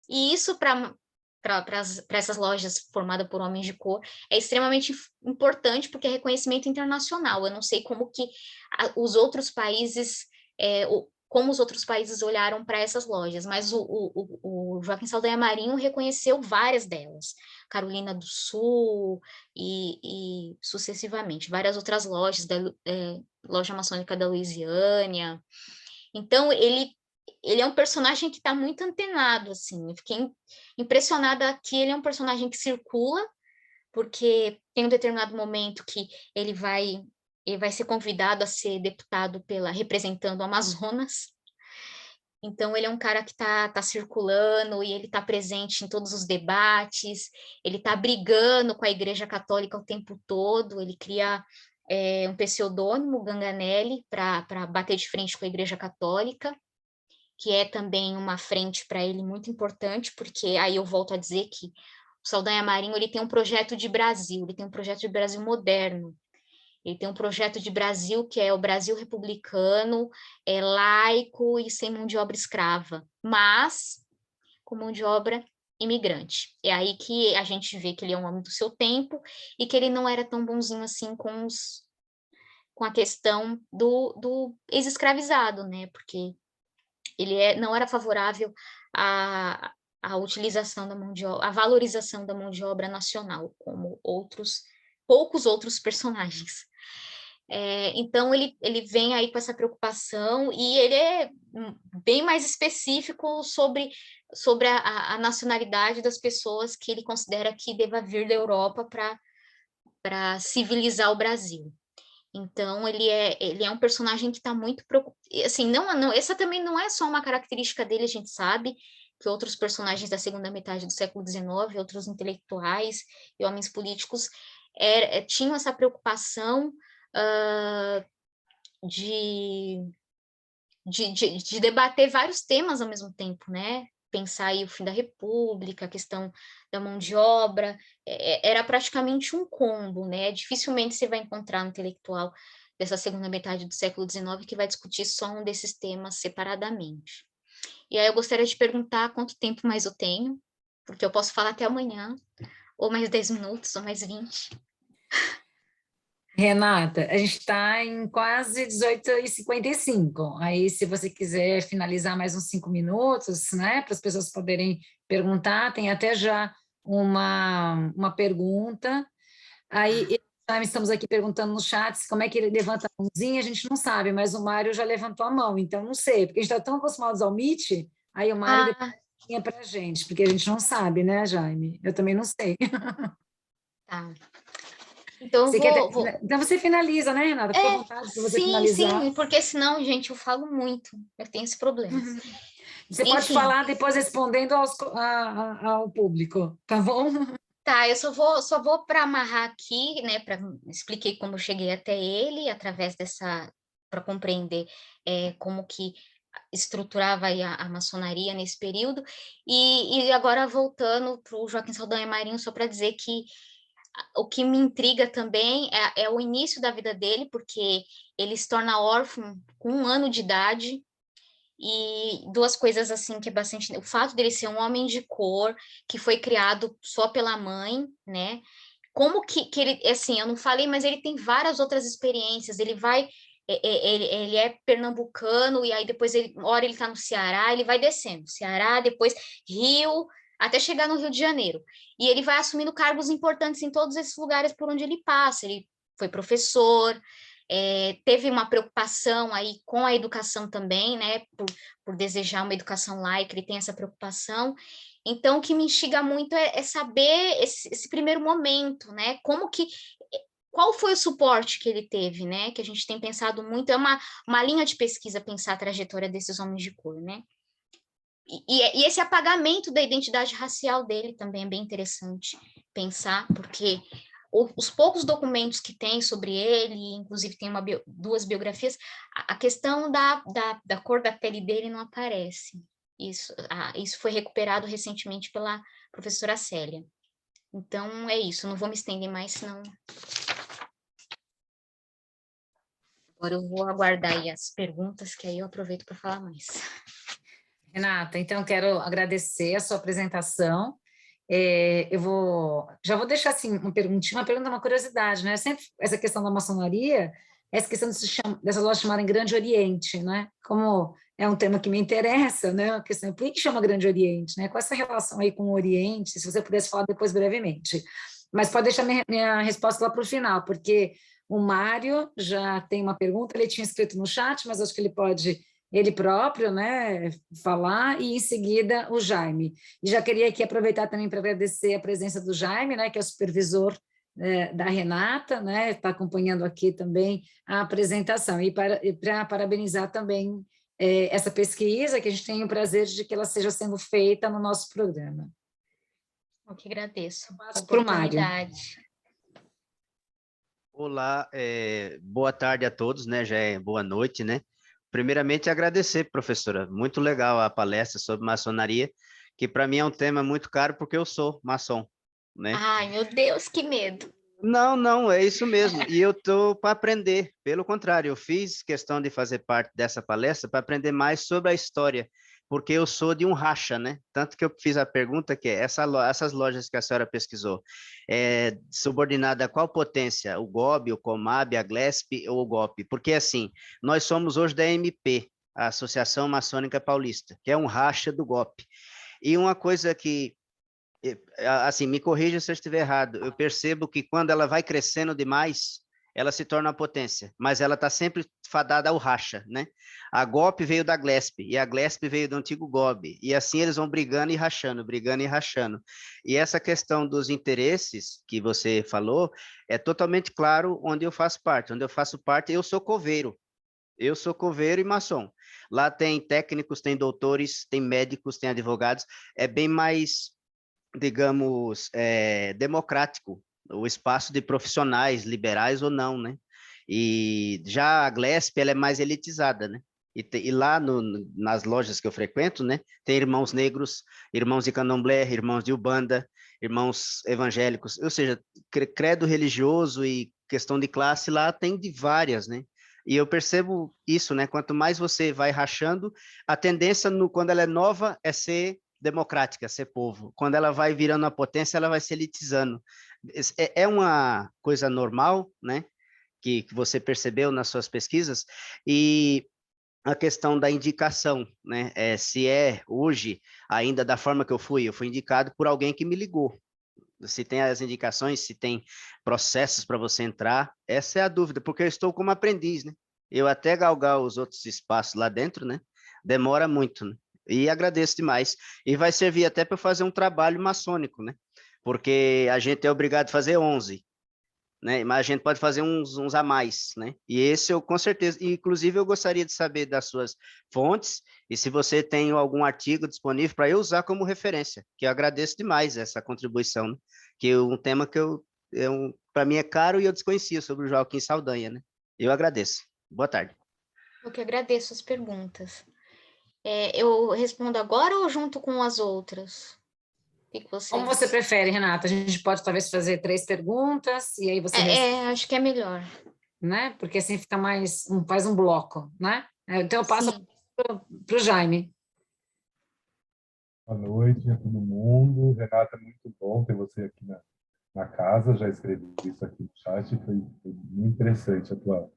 E isso, para essas lojas formadas por homens de cor, é extremamente importante, porque é reconhecimento internacional. Eu não sei como que os outros países, como os outros países olharam para essas lojas, mas o Joaquim Saldanha Marinho reconheceu várias delas, Carolina do Sul e sucessivamente, várias outras lojas, loja maçônica da Louisiana. Então, ele é um personagem que está muito antenado, assim. Eu fiquei impressionada que ele é um personagem que circula, porque tem um determinado momento que ele vai ser convidado a ser deputado representando o Amazonas. Então, ele é um cara que está circulando e ele está presente em todos os debates, ele está brigando com a Igreja Católica o tempo todo, ele cria um pseudônimo, Ganganelli, para bater de frente com a Igreja Católica, que é também uma frente para ele muito importante, porque aí eu volto a dizer que o Saldanha Marinho, ele tem um projeto de Brasil, ele tem um projeto de Brasil moderno, ele tem um projeto de Brasil que é o Brasil republicano, laico e sem mão de obra escrava, mas com mão de obra imigrante. É aí que a gente vê que ele é um homem do seu tempo e que ele não era tão bonzinho assim com a questão do ex-escravizado, né? Porque ele não era favorável à utilização da mão de obra, à valorização da mão de obra nacional, como poucos outros personagens. Então, ele vem aí com essa preocupação e ele é bem mais específico sobre a nacionalidade das pessoas que ele considera que deva vir da Europa para civilizar o Brasil. Então, ele é um personagem que está muito preocupado. Assim, não, essa também não é só uma característica dele, a gente sabe que outros personagens da segunda metade do século XIX, outros intelectuais e homens políticos tinham essa preocupação de debater vários temas ao mesmo tempo, né? Pensar aí o fim da República, a questão da mão de obra, era praticamente um combo, né? Dificilmente você vai encontrar um intelectual dessa segunda metade do século XIX que vai discutir só um desses temas separadamente. E aí eu gostaria de perguntar quanto tempo mais eu tenho, porque eu posso falar até amanhã, ou mais 10 minutos, ou mais 20. Renata, a gente está em quase 18h55. Aí, se você quiser finalizar mais uns 5 minutos, né, para as pessoas poderem perguntar, tem até já uma pergunta. Aí, estamos aqui perguntando no chat como é que ele levanta a mãozinha, a gente não sabe, mas o Mário já levantou a mão, então não sei, porque a gente está tão acostumados ao Meet, aí o Mário depois tinha para a gente, porque a gente não sabe, né, Jaime? Eu também não sei. Tá. Então, Você então você finaliza, né, Renata? Fica à vontade para você finalizar. Sim, porque senão, gente, eu falo muito, eu tenho esse problema. Você Enfim. pode falar depois respondendo ao público, tá bom? Tá, eu só vou para amarrar aqui, né, expliquei como eu cheguei até ele, através para compreender como que estruturava aí a maçonaria nesse período, e agora voltando para o Joaquim Saldanha Marinho, só para dizer que o que me intriga também é o início da vida dele, porque ele se torna órfão com 1 ano de idade, e duas coisas assim que é bastante... O fato dele ser um homem de cor, que foi criado só pela mãe, né? Como que ele... Assim, eu não falei, mas ele tem várias outras experiências. Ele vai... Ele é pernambucano, e aí depois, hora ele tá no Ceará, ele vai descendo. Ceará, depois Rio, até chegar no Rio de Janeiro. E ele vai assumindo cargos importantes em todos esses lugares por onde ele passa. Ele foi professor, teve uma preocupação aí com a educação também, né, por desejar uma educação laica, ele tem essa preocupação. Então, o que me instiga muito é saber esse primeiro momento, né, qual foi o suporte que ele teve, né, que a gente tem pensado muito, é uma linha de pesquisa pensar a trajetória desses homens de cor, né, e esse apagamento da identidade racial dele também é bem interessante pensar, porque os poucos documentos que tem sobre ele, inclusive tem duas biografias, a questão da cor da pele dele não aparece. Isso foi recuperado recentemente pela professora Célia. Então, é isso, não vou me estender mais, senão... Agora eu vou aguardar aí as perguntas, que aí eu aproveito para falar mais. Renata, então quero agradecer a sua apresentação. Já vou deixar assim uma pergunta, uma curiosidade, né? Sempre essa questão da maçonaria, essa questão dessa loja chamarem Grande Oriente, né? Como é um tema que me interessa, né? A questão, por que chama Grande Oriente, né? Qual é essa relação aí com o Oriente? Se você pudesse falar depois brevemente. Mas pode deixar minha resposta lá para o final, porque o Mário já tem uma pergunta, ele tinha escrito no chat, mas acho que ele próprio, né, falar, e em seguida o Jaime. E já queria aqui aproveitar também para agradecer a presença do Jaime, né, que é o supervisor da Renata, né, está acompanhando aqui também a apresentação, e para parabenizar também essa pesquisa, que a gente tem o prazer de que ela esteja sendo feita no nosso programa. Eu que agradeço a Para o Mário. Olá, boa tarde a todos, né? Já é boa noite, né? Primeiramente, agradecer, professora. Muito legal a palestra sobre maçonaria, que para mim é um tema muito caro, porque eu sou maçom, né? Ai, meu Deus, que medo! Não, é isso mesmo. E eu estou para aprender. Pelo contrário, eu fiz questão de fazer parte dessa palestra para aprender mais sobre a história porque eu sou de um racha, né? Tanto que eu fiz a pergunta que é, essas lojas que a senhora pesquisou, é subordinada a qual potência? O GOB, o Comab, a GLESP ou o GOP? Porque, assim, nós somos hoje da MP, a Associação Maçônica Paulista, que é um racha do GOP. E uma coisa que, assim, me corrija se eu estiver errado, eu percebo que quando ela vai crescendo demais, ela se torna uma potência, mas ela está sempre fadada ao racha, né? A GOP veio da GLESP, e a GLESP veio do antigo GOB, e assim eles vão brigando e rachando, brigando e rachando. E essa questão dos interesses que você falou, é totalmente claro onde eu faço parte. Onde eu faço parte, eu sou coveiro e maçom. Lá tem técnicos, tem doutores, tem médicos, tem advogados, é bem mais, digamos, democrático, o espaço de profissionais, liberais ou não, né? E já a Glesp, ela é mais elitizada, né? E lá nas lojas que eu frequento, né, tem irmãos negros, irmãos de candomblé, irmãos de Umbanda, irmãos evangélicos, ou seja, credo religioso e questão de classe lá tem de várias, né? E eu percebo isso, né? Quanto mais você vai rachando, a tendência, quando ela é nova, é ser democrática, ser povo. Quando ela vai virando a potência, ela vai se elitizando. É uma coisa normal, né? Que você percebeu nas suas pesquisas, e a questão da indicação, né? Se hoje, ainda da forma que eu fui indicado por alguém que me ligou. Se tem as indicações, se tem processos para você entrar, essa é a dúvida, porque eu estou como aprendiz, né? Eu até galgar os outros espaços lá dentro, né? Demora muito, né? E agradeço demais. E vai servir até para fazer um trabalho maçônico, né? Porque a gente é obrigado a fazer 11, né? Mas a gente pode fazer uns a mais, né? E esse eu com certeza, inclusive eu gostaria de saber das suas fontes e se você tem algum artigo disponível para eu usar como referência, que eu agradeço demais essa contribuição, né? Que é um tema que para mim é caro e eu desconhecia sobre o Joaquim Saldanha, né? Eu agradeço. Boa tarde. Eu que agradeço as perguntas. Eu respondo agora ou junto com as outras? O que você... Como você prefere, Renata? A gente pode talvez fazer 3 perguntas e aí você acho que é melhor. né? Porque assim fica mais, faz um bloco, né? Então eu passo para o Jaime. Boa noite a todo mundo. Renata, muito bom ter você aqui na casa. Já escrevi isso aqui no chat, foi muito interessante a tua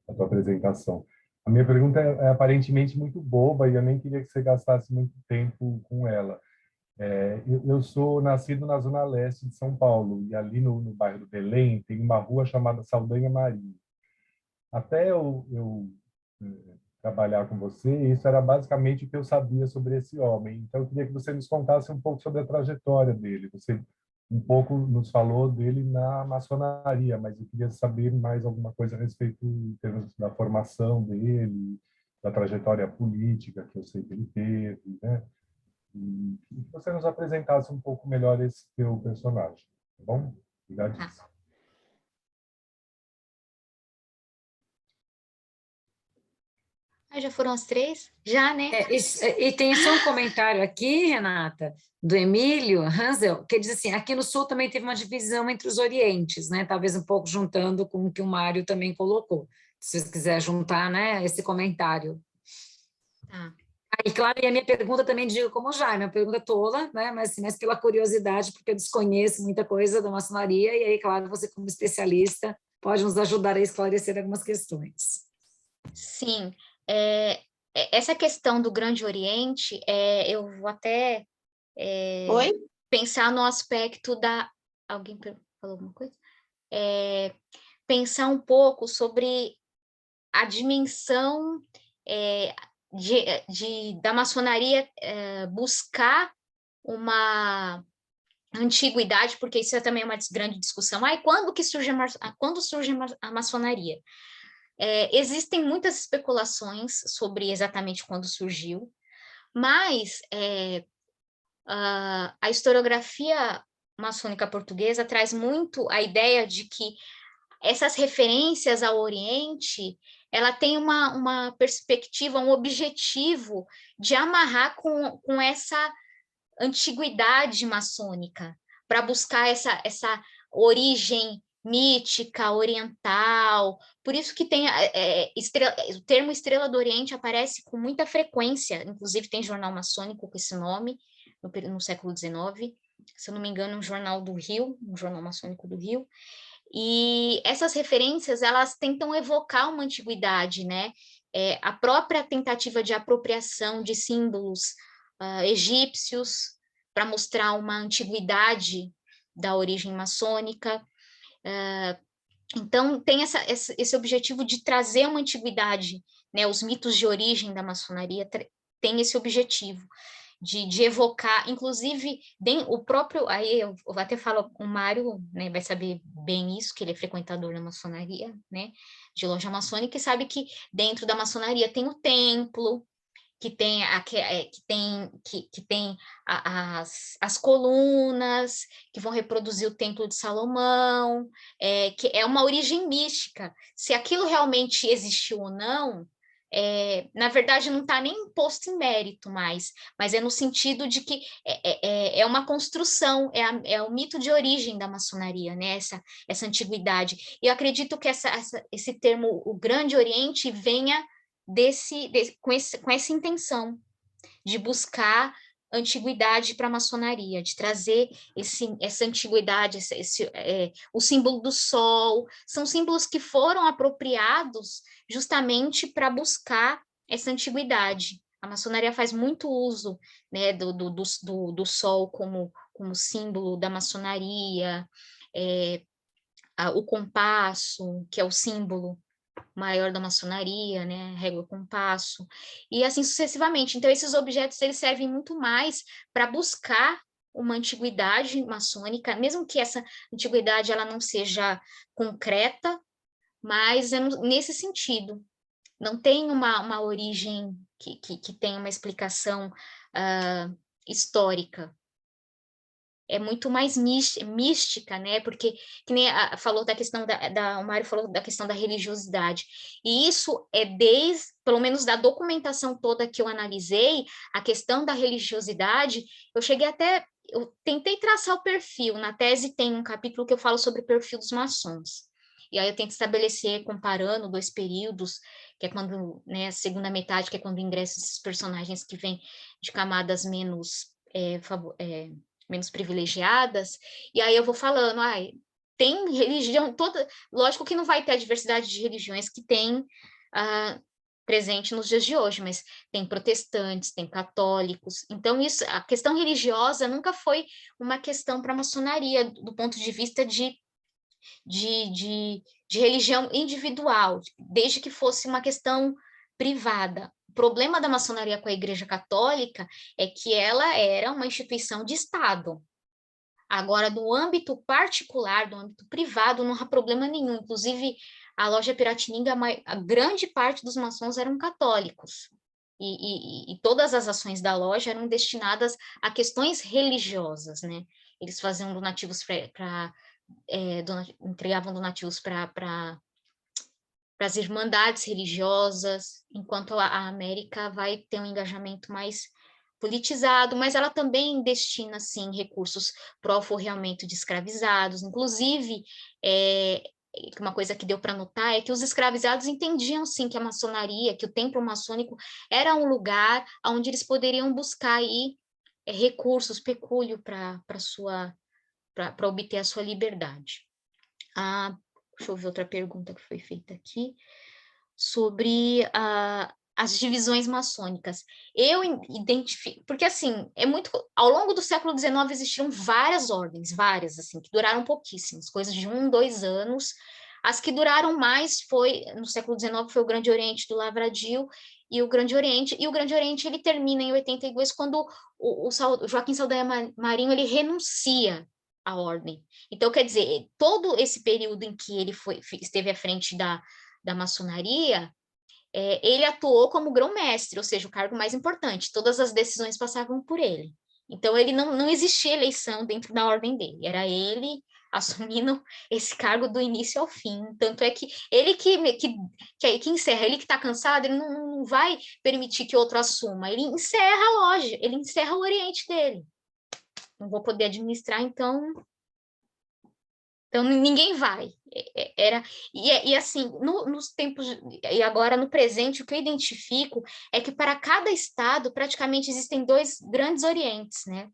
apresentação. A minha pergunta é aparentemente muito boba e eu nem queria que você gastasse muito tempo com ela. Eu sou nascido na zona leste de São Paulo e ali no bairro do Belém tem uma rua chamada Saldanha Marinho. Até eu trabalhar com você, isso era basicamente o que eu sabia sobre esse homem. Então, eu queria que você nos contasse um pouco sobre a trajetória dele. Você um pouco nos falou dele na maçonaria, mas eu queria saber mais alguma coisa a respeito em termos da formação dele, da trajetória política que eu sei que ele teve, né? E que você nos apresentasse um pouco melhor esse teu personagem, tá bom? Obrigado. Já foram as 3? Já, né? E tem só um comentário aqui, Renata, do Emílio Hansel, que diz assim, aqui no Sul também teve uma divisão entre os orientes, né? Talvez um pouco juntando com o que o Mário também colocou. Se você quiser juntar, né, esse comentário. Tá. E claro, e a minha pergunta também digo como já, minha pergunta tola, né? Mas pela curiosidade, porque eu desconheço muita coisa da maçonaria, e aí, claro, você como especialista pode nos ajudar a esclarecer algumas questões. Sim, essa questão do Grande Oriente, eu vou até pensar no aspecto da... Alguém falou alguma coisa? Pensar um pouco sobre a dimensão da maçonaria buscar uma antiguidade, porque isso também é uma grande discussão. Quando surge a maçonaria? Existem muitas especulações sobre exatamente quando surgiu, mas a historiografia maçônica portuguesa traz muito a ideia de que essas referências ao Oriente, ela tem uma perspectiva, um objetivo de amarrar com essa antiguidade maçônica, para buscar essa origem mítica, oriental, por isso que tem o termo Estrela do Oriente aparece com muita frequência, inclusive tem jornal maçônico com esse nome, no século XIX, se eu não me engano, um jornal do Rio, um jornal maçônico do Rio, e essas referências, elas tentam evocar uma antiguidade, né? A própria tentativa de apropriação de símbolos egípcios para mostrar uma antiguidade da origem maçônica. Então, tem esse objetivo de trazer uma antiguidade, né? Os mitos de origem da maçonaria têm esse objetivo de evocar, inclusive, o próprio, aí eu até falo, o Mário, né, vai saber bem isso, que ele é frequentador da maçonaria, né, de loja maçônica, e sabe que dentro da maçonaria tem o templo, que tem as colunas que vão reproduzir o Templo de Salomão, que é uma origem mística. Se aquilo realmente existiu ou não, na verdade não está nem posto em mérito mais, mas é no sentido de que é uma construção, é o mito de origem da maçonaria, né? Essa antiguidade. E eu acredito que esse termo, o Grande Oriente, venha com essa intenção de buscar antiguidade para a maçonaria, de trazer essa antiguidade, o símbolo do sol, são símbolos que foram apropriados justamente para buscar essa antiguidade. A maçonaria faz muito uso, né, do sol como símbolo da maçonaria, o compasso, que é o símbolo maior da maçonaria, né, régua compasso, e assim sucessivamente. Então, esses objetos, eles servem muito mais para buscar uma antiguidade maçônica, mesmo que essa antiguidade ela não seja concreta, mas é nesse sentido. Não tem uma origem que tenha uma explicação histórica. É muito mais mística, né? Porque, que nem falou da questão o Mário falou da questão da religiosidade. E isso pelo menos da documentação toda que eu analisei, a questão da religiosidade, eu tentei traçar o perfil. Na tese tem um capítulo que eu falo sobre o perfil dos maçons. E aí eu tento estabelecer, comparando 2 períodos, que é quando, né, a segunda metade, que é quando ingressam esses personagens que vêm de camadas menos privilegiadas, e aí eu vou falando, tem religião toda, lógico que não vai ter a diversidade de religiões que tem presente nos dias de hoje, mas tem protestantes, tem católicos, então a questão religiosa nunca foi uma questão para a maçonaria, do ponto de vista de religião individual, desde que fosse uma questão privada. O problema da maçonaria com a Igreja Católica é que ela era uma instituição de Estado. Agora, no âmbito particular, no âmbito privado, não há problema nenhum. Inclusive, a loja Piratininga, a grande parte dos maçons eram católicos. E todas as ações da loja eram destinadas a questões religiosas, né? Eles faziam donativos entregavam donativos para as irmandades religiosas, enquanto a América vai ter um engajamento mais politizado, mas ela também destina, sim, recursos para o alforriamento de escravizados. Inclusive, uma coisa que deu para notar é que os escravizados entendiam, sim, que a maçonaria, que o templo maçônico era um lugar onde eles poderiam buscar aí recursos, pecúlio para obter a sua liberdade. Deixa eu ver outra pergunta que foi feita aqui, sobre as divisões maçônicas. Eu identifico, porque assim, ao longo do século XIX existiram várias ordens, assim, que duraram pouquíssimos, coisas de 1, 2 anos. As que duraram mais no século XIX, foi o Grande Oriente do Lavradio e o Grande Oriente, ele termina em 82, quando o Joaquim Saldanha Marinho, ele renuncia à ordem. Então, quer dizer, todo esse período em que ele esteve à frente da maçonaria, ele atuou como grão-mestre, ou seja, o cargo mais importante, todas as decisões passavam por ele. Então, ele não existia eleição dentro da ordem dele, era ele assumindo esse cargo do início ao fim. Tanto é que ele que encerra, ele que está cansado, ele não vai permitir que outro assuma, ele encerra a loja, ele encerra o Oriente dele. Não vou poder administrar, então Então, ninguém vai. Assim, nos tempos, e agora no presente, o que eu identifico é que para cada estado, praticamente existem 2 grandes orientes, né?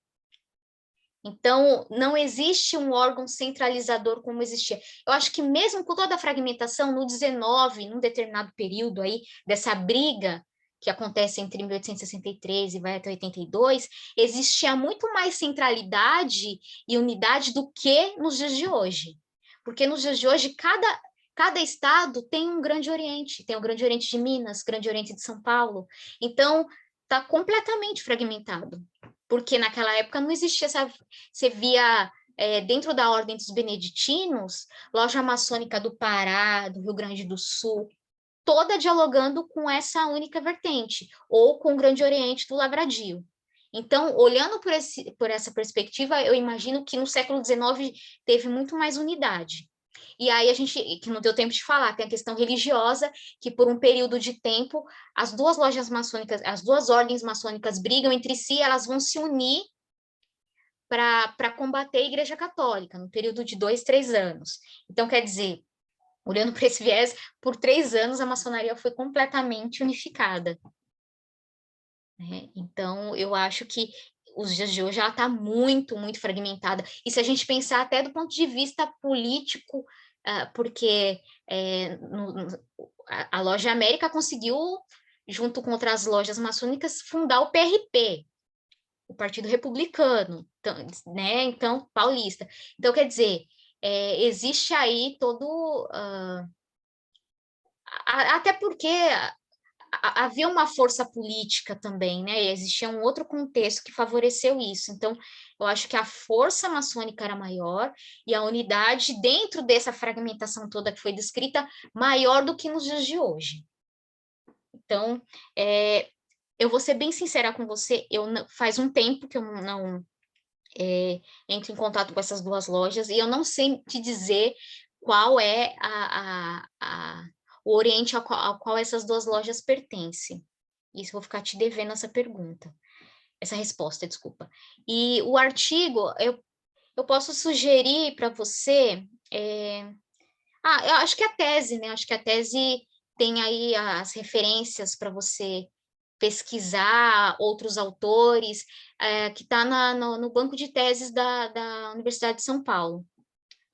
Então, não existe um órgão centralizador como existia. Eu acho que mesmo com toda a fragmentação, no 19, num determinado período aí, dessa briga que acontece entre 1863 e vai até 82, existia muito mais centralidade e unidade do que nos dias de hoje. Porque nos dias de hoje, cada estado tem um Grande Oriente, tem o Grande Oriente de Minas, Grande Oriente de São Paulo. Então, está completamente fragmentado. Porque naquela época não existia essa... Você via dentro da Ordem dos Beneditinos, loja maçônica do Pará, do Rio Grande do Sul, toda dialogando com essa única vertente, ou com o Grande Oriente do Lavradio. Então, olhando por essa perspectiva, eu imagino que no século XIX teve muito mais unidade. E aí a gente, que não deu tempo de falar, tem a questão religiosa, que por um período de tempo, as 2 lojas maçônicas, as 2 ordens maçônicas brigam entre si, elas vão se unir para combater a Igreja Católica, no período de 2, 3 anos. Então, quer dizer, olhando para esse viés, por 3 anos a maçonaria foi completamente unificada. Então, eu acho que os dias de hoje ela está muito, muito fragmentada. E se a gente pensar até do ponto de vista político, porque a Loja América conseguiu, junto com outras lojas maçônicas, fundar o PRP, o Partido Republicano, então paulista. Então, quer dizer, existe aí todo... até porque havia uma força política também, né? E existia um outro contexto que favoreceu isso. Então, eu acho que a força maçônica era maior e a unidade dentro dessa fragmentação toda que foi descrita, maior do que nos dias de hoje. Então, eu vou ser bem sincera com você, faz um tempo que eu não entro em contato com essas 2 lojas e eu não sei te dizer qual é o Oriente ao qual essas 2 lojas pertencem. Isso eu vou ficar te devendo essa resposta, desculpa. E o artigo, eu posso sugerir para você... eu acho que a tese, né? Acho que a tese tem aí as referências para você pesquisar outros autores, que está no banco de teses da Universidade de São Paulo.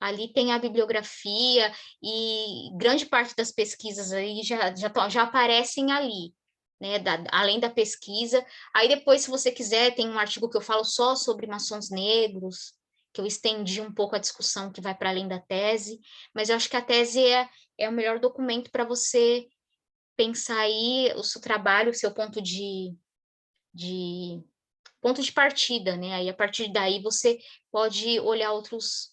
Ali tem a bibliografia e grande parte das pesquisas aí já aparecem ali, né? Além da pesquisa. Aí depois, se você quiser, tem um artigo que eu falo só sobre maçons negros, que eu estendi um pouco a discussão que vai para além da tese, mas eu acho que a tese é o melhor documento para você pensar aí o seu trabalho, o seu ponto de partida, né? Aí, a partir daí, você pode olhar outras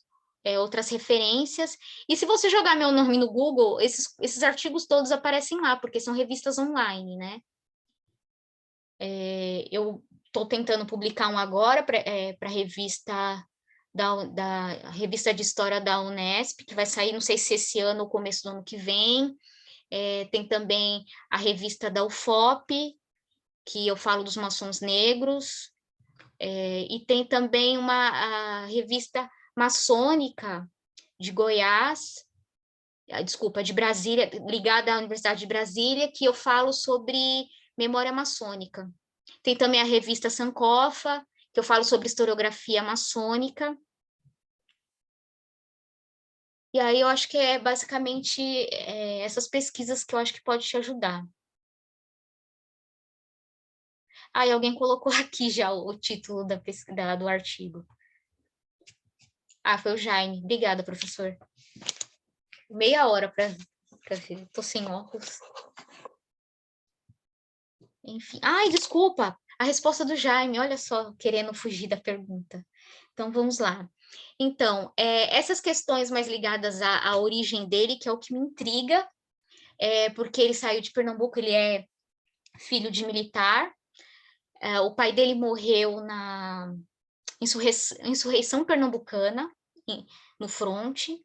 referências, e se você jogar meu nome no Google, esses artigos todos aparecem lá, porque são revistas online, né? Eu estou tentando publicar um agora para a revista da Revista de História da Unesp, que vai sair, não sei se esse ano ou começo do ano que vem. Tem também a revista da UFOP, que eu falo dos maçons negros, e tem também a revista maçônica de Goiás, desculpa, de Brasília, ligada à Universidade de Brasília, que eu falo sobre memória maçônica. Tem também a revista Sankofa, que eu falo sobre historiografia maçônica. E aí eu acho que é basicamente essas pesquisas que eu acho que pode te ajudar. E alguém colocou aqui já o título do artigo. Foi o Jaime. Obrigada, professor. Meia hora para ver. Estou sem óculos. Enfim. Desculpa. A resposta do Jaime. Olha só, querendo fugir da pergunta. Então, vamos lá. Então, essas questões mais ligadas à origem dele, que é o que me intriga, porque ele saiu de Pernambuco, ele é filho de militar. O pai dele morreu na insurreição pernambucana, no fronte,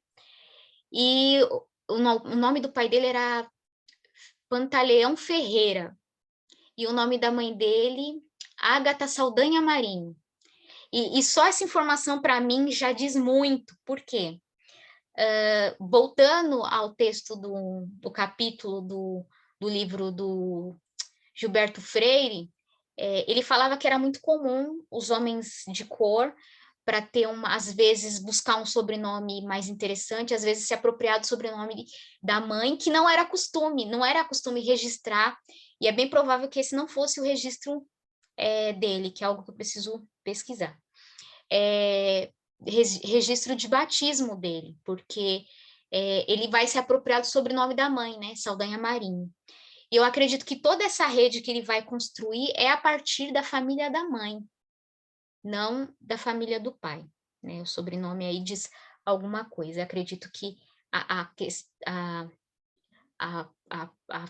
e o nome do pai dele era Pantaleão Ferreira, e o nome da mãe dele, Ágata Saldanha Marinho. E só essa informação, para mim, já diz muito. Por quê? voltando ao texto do capítulo do livro do Gilberto Freire, ele falava que era muito comum os homens de cor, para ter às vezes buscar um sobrenome mais interessante, às vezes se apropriar do sobrenome da mãe, que não era costume registrar, e é bem provável que esse não fosse o registro dele, que é algo que eu preciso pesquisar. Registro de batismo dele, porque ele vai se apropriar do sobrenome da mãe, né, Saldanha Marinho. E eu acredito que toda essa rede que ele vai construir é a partir da família da mãe, não da família do pai, né? O sobrenome aí diz alguma coisa. Eu acredito que a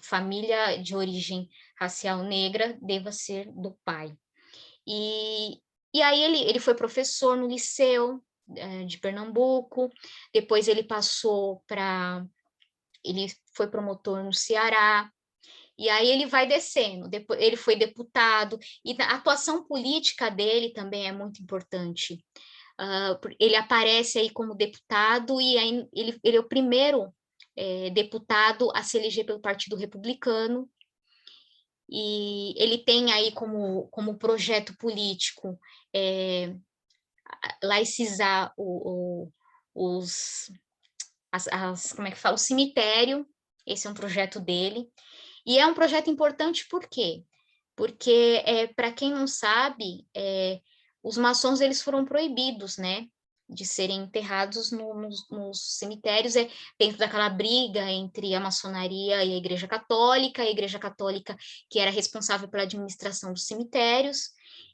família de origem racial negra deva ser do pai. E aí ele foi professor no Liceu de Pernambuco, depois ele ele foi promotor no Ceará, e aí ele vai descendo, depois ele foi deputado, e a atuação política dele também é muito importante. Ele aparece aí como deputado, e aí ele é o primeiro deputado a se eleger pelo Partido Republicano, e ele tem aí como projeto político laicizar como é que fala? O cemitério. Esse é um projeto dele. E é um projeto importante por quê? Porque, para quem não sabe, os maçons eles foram proibidos, né, de serem enterrados nos cemitérios, dentro daquela briga entre a maçonaria e a Igreja Católica que era responsável pela administração dos cemitérios.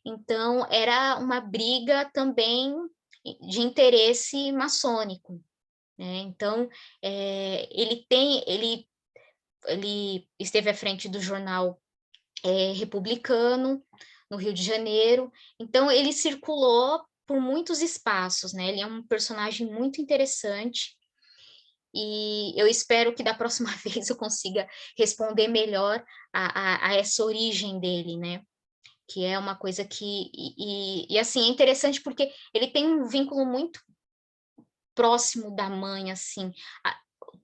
Então, era uma briga também de interesse maçônico, né? Então, ele esteve à frente do jornal Republicano, no Rio de Janeiro. Então, ele circulou por muitos espaços, né? Ele é um personagem muito interessante, e eu espero que da próxima vez eu consiga responder melhor a essa origem dele, né? Que é uma coisa que... assim, é interessante porque ele tem um vínculo muito próximo da mãe, assim.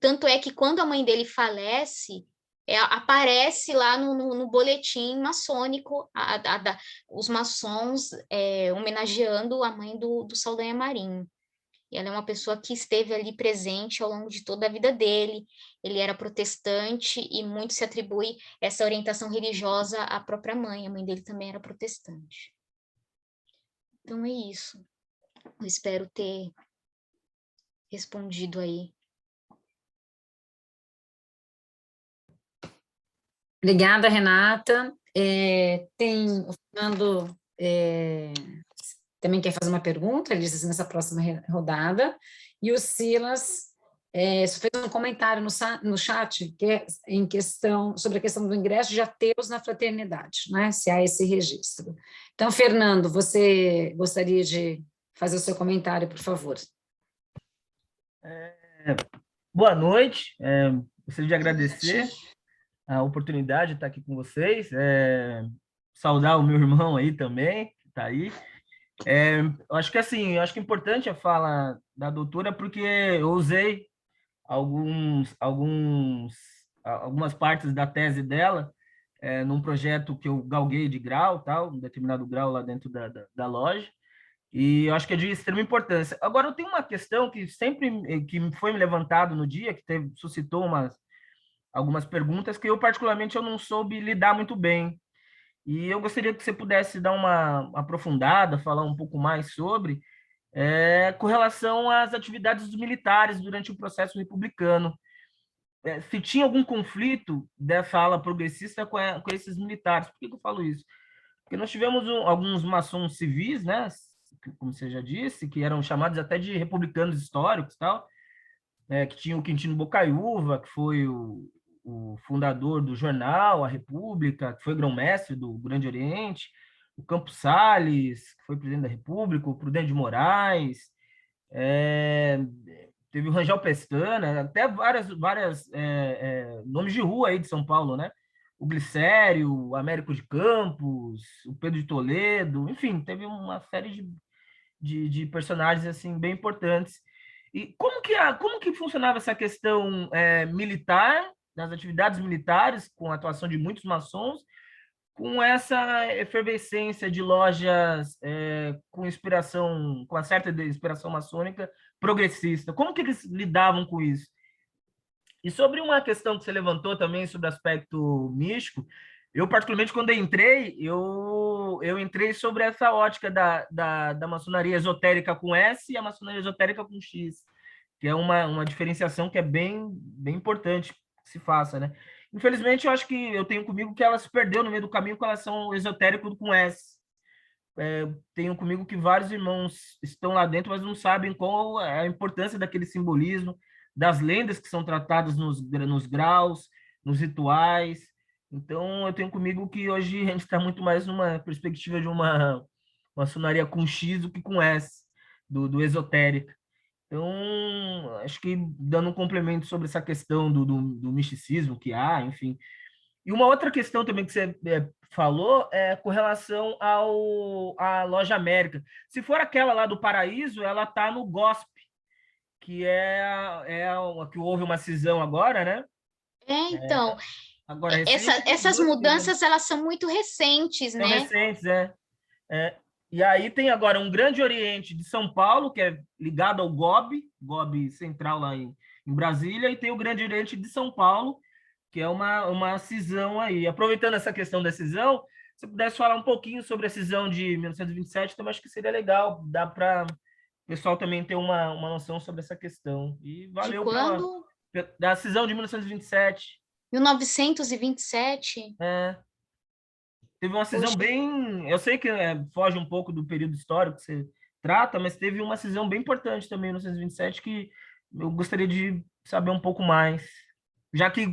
Tanto é que quando a mãe dele falece, aparece lá no boletim maçônico os maçons homenageando a mãe do Saldanha Marinho. E ela é uma pessoa que esteve ali presente ao longo de toda a vida dele. Ele era protestante e muito se atribui essa orientação religiosa à própria mãe. A mãe dele também era protestante. Então é isso. Eu espero ter respondido aí. Obrigada, Renata. Tem o Fernando também quer fazer uma pergunta, ele disse assim, nessa próxima rodada, e o Silas só fez um comentário no chat que sobre a questão do ingresso de ateus na fraternidade, né, se há esse registro. Então, Fernando, você gostaria de fazer o seu comentário, por favor? Boa noite, gostaria de agradecer a oportunidade de estar aqui com vocês, saudar o meu irmão aí também, que está aí. Eu acho que assim, é importante a fala da doutora, porque eu usei algumas partes da tese dela num projeto que eu galguei de grau, tal, um determinado grau lá dentro da loja, e eu acho que é de extrema importância. Agora, eu tenho uma questão que foi me levantado no dia, que suscitou algumas perguntas que eu particularmente eu não soube lidar muito bem. E eu gostaria que você pudesse dar uma aprofundada, falar um pouco mais sobre, com relação às atividades dos militares durante o processo republicano. Se tinha algum conflito dessa ala progressista com esses militares. Por que eu falo isso? Porque nós tivemos alguns maçons civis, né, como você já disse, que eram chamados até de republicanos históricos, tal, que tinha o Quintino Bocaiúva, que foi o fundador do jornal A República, que foi grão-mestre do Grande Oriente, o Campos Salles, que foi presidente da República, o Prudente de Moraes, teve o Rangel Pestana, até várias nomes de rua aí de São Paulo, né? O Glicério, o Américo de Campos, o Pedro de Toledo, enfim, teve uma série de personagens assim bem importantes. E como que funcionava essa questão militar, das atividades militares, com a atuação de muitos maçons, com essa efervescência de lojas com inspiração, com uma certa inspiração maçônica progressista? Como que eles lidavam com isso? E sobre uma questão que você levantou também sobre o aspecto místico, eu particularmente quando eu entrei sobre essa ótica da maçonaria esotérica com S e a maçonaria esotérica com X, que é uma diferenciação que é bem importante que se faça, né? Infelizmente, eu acho que eu tenho comigo que ela se perdeu no meio do caminho com relação ao esotérico com S. Tenho comigo que vários irmãos estão lá dentro, mas não sabem qual é a importância daquele simbolismo, das lendas que são tratadas nos graus, nos rituais. Então, eu tenho comigo que hoje a gente está muito mais numa perspectiva de uma maçonaria com X do que com S, do esotérico. Então, acho que dando um complemento sobre essa questão do misticismo que há, enfim. E uma outra questão também que você falou é com relação à Loja América. Se for aquela lá do Paraíso, ela está no GOSP, que que houve uma cisão agora, né? Então, Agora, recente, essas mudanças, elas são muito recentes, são né? recentes, E aí tem agora um Grande Oriente de São Paulo, que é ligado ao GOB Central lá em Brasília, e tem o Grande Oriente de São Paulo, que é uma cisão aí. Aproveitando essa questão da cisão, se você pudesse falar um pouquinho sobre a cisão de 1927, também acho que seria legal, dá para o pessoal também ter uma noção sobre essa questão. E De valeu quando? da cisão de 1927. 1927? Teve uma cisão Poxa, bem... Eu sei que foge um pouco do período histórico que você trata, mas teve uma cisão bem importante também em 1927 que eu gostaria de saber um pouco mais. Já que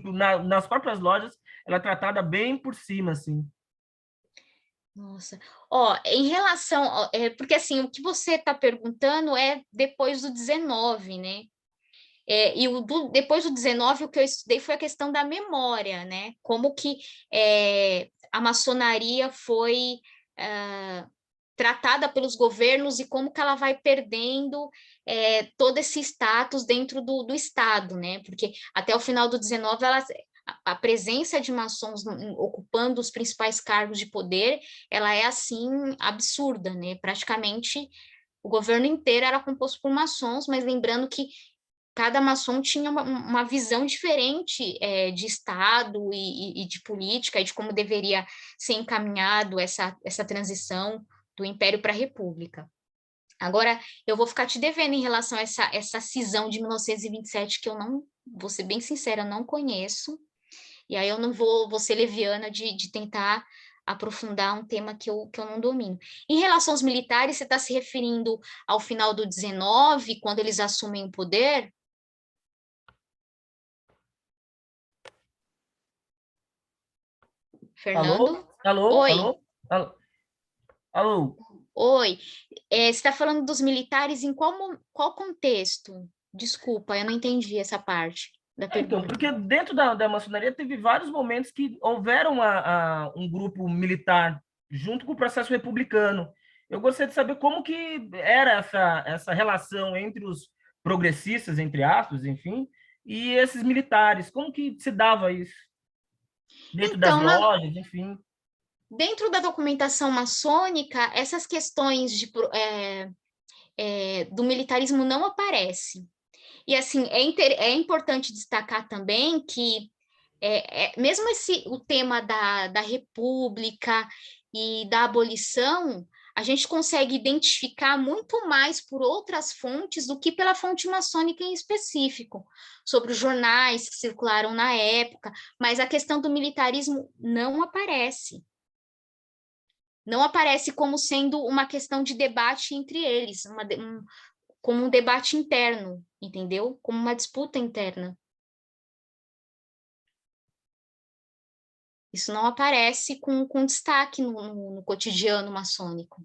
nas próprias lojas ela é tratada bem por cima, assim. nossa. Ó, em relação... porque, assim, o que você está perguntando é depois do 19, né? E depois do 19, o que eu estudei foi a questão da memória, né? Como que a maçonaria foi tratada pelos governos e como que ela vai perdendo todo esse status dentro do Estado, né? Porque até o final do 19, a presença de maçons ocupando os principais cargos de poder, ela é, assim, absurda, né? Praticamente o governo inteiro era composto por maçons, mas lembrando que cada maçom tinha uma visão diferente de Estado e de política e de como deveria ser encaminhado essa transição do Império para a República. Agora, eu vou ficar te devendo em relação a essa cisão de 1927, que eu não, vou ser bem sincera, não conheço, e aí eu não vou ser leviana de tentar aprofundar um tema que eu não domino. Em relação aos militares, você está se referindo ao final do 19, quando eles assumem o poder? Fernando? Alô? Oi. Alô? Alô? Alô? Oi. Você está falando dos militares em qual contexto? Desculpa, eu não entendi essa parte da Então, pergunta. porque dentro da maçonaria teve vários momentos que houveram um grupo militar junto com o processo republicano. Eu gostaria de saber como que era essa relação entre os progressistas, entre aspas, enfim, e esses militares. Como que se dava isso? Dentro das Então, lojas, enfim. dentro da documentação maçônica, essas questões do militarismo não aparecem. E, assim, é importante destacar também que mesmo o tema da república e da abolição, a gente consegue identificar muito mais por outras fontes do que pela fonte maçônica em específico, sobre os jornais que circularam na época, mas a questão do militarismo não aparece. Não aparece como sendo uma questão de debate entre eles, como um debate interno, entendeu? Como uma disputa interna. Isso não aparece com destaque no cotidiano maçônico.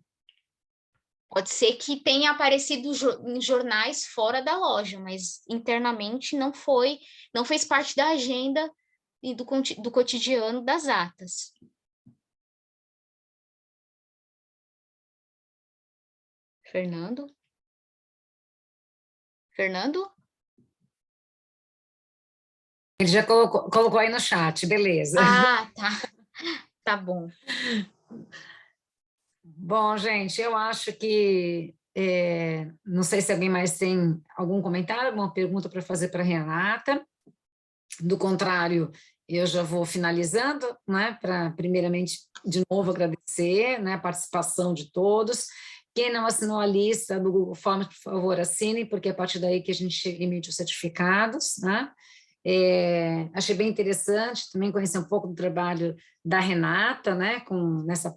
Pode ser que tenha aparecido em jornais fora da loja, mas internamente não fez parte da agenda e do cotidiano das atas. Fernando? Fernando? Ele já colocou aí no chat, beleza. Ah, tá. Tá bom. Bom, gente, eu acho que, não sei se alguém mais tem algum comentário, alguma pergunta para fazer para a Renata. Do contrário, eu já vou finalizando, né, para primeiramente, de novo, agradecer, né, a participação de todos. Quem não assinou a lista do Google Forms, por favor, assine, porque é a partir daí que a gente emite os certificados, né? Achei bem interessante também conhecer um pouco do trabalho da Renata, né,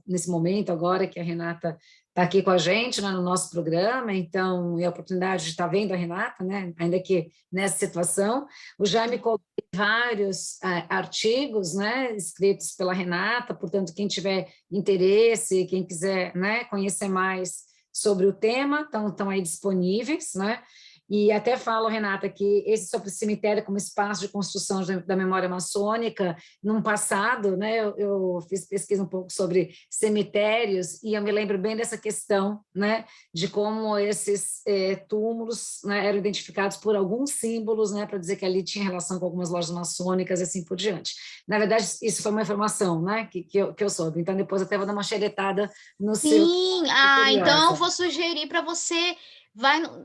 nesse momento agora que a Renata está aqui com a gente, né, no nosso programa, então é a oportunidade de estar vendo a Renata, né, ainda que nessa situação. O Jaime colocou vários artigos, né, escritos pela Renata, portanto, quem tiver interesse, quem quiser, né, conhecer mais sobre o tema, estão aí disponíveis, né? E até falo, Renata, que esse sobre o cemitério como espaço de construção da memória maçônica, num passado, né, eu fiz pesquisa um pouco sobre cemitérios e eu me lembro bem dessa questão, né, de como esses túmulos, né, eram identificados por alguns símbolos, né, para dizer que ali tinha relação com algumas lojas maçônicas e assim por diante. Na verdade, isso foi uma informação, né, que eu soube. Então, depois até vou dar uma xeretada no seu... Sim, então eu vou sugerir para você...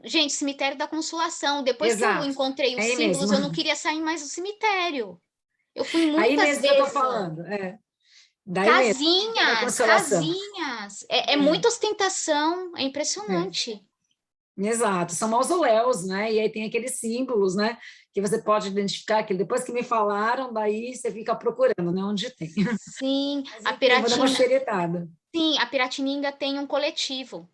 Gente, cemitério da Consolação. Depois que eu Exato. encontrei os Aí símbolos, mesmo. eu não queria sair mais do cemitério. Eu fui muitas Aí mesmo vezes. que eu estou falando. Daí mesmo. Da Casinhas, Consolação. casinhas. É muita ostentação, é impressionante. Exato, são mausoléus, né? E aí tem aqueles símbolos, né? Que você pode identificar, que depois que me falaram, daí você fica procurando, né? Onde tem. Sim, Mas, enfim, vou dar uma xeretada. Sim, a Piratininga tem um coletivo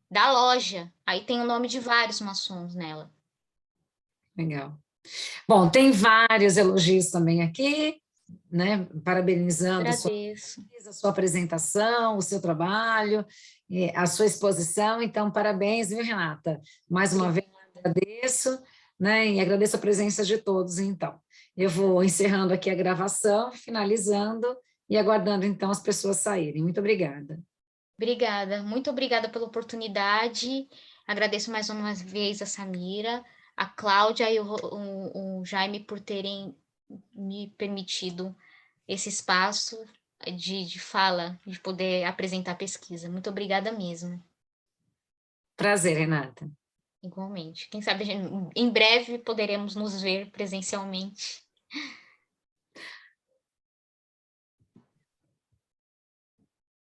da loja. Aí tem o nome de vários maçons nela. Legal. Bom, tem vários elogios também aqui, né? Parabenizando a sua apresentação, o seu trabalho, a sua exposição. Então, parabéns, viu, Renata? Mais uma vez, agradeço, né? E agradeço a presença de todos, então. Eu vou encerrando aqui a gravação, finalizando e aguardando, então, as pessoas saírem. Muito obrigada. Obrigada, muito obrigada pela oportunidade. Agradeço mais uma vez a Samira, a Cláudia e o Jaime por terem me permitido esse espaço de fala, de poder apresentar a pesquisa. Muito obrigada mesmo. Prazer, Renata. Igualmente. Quem sabe em breve poderemos nos ver presencialmente.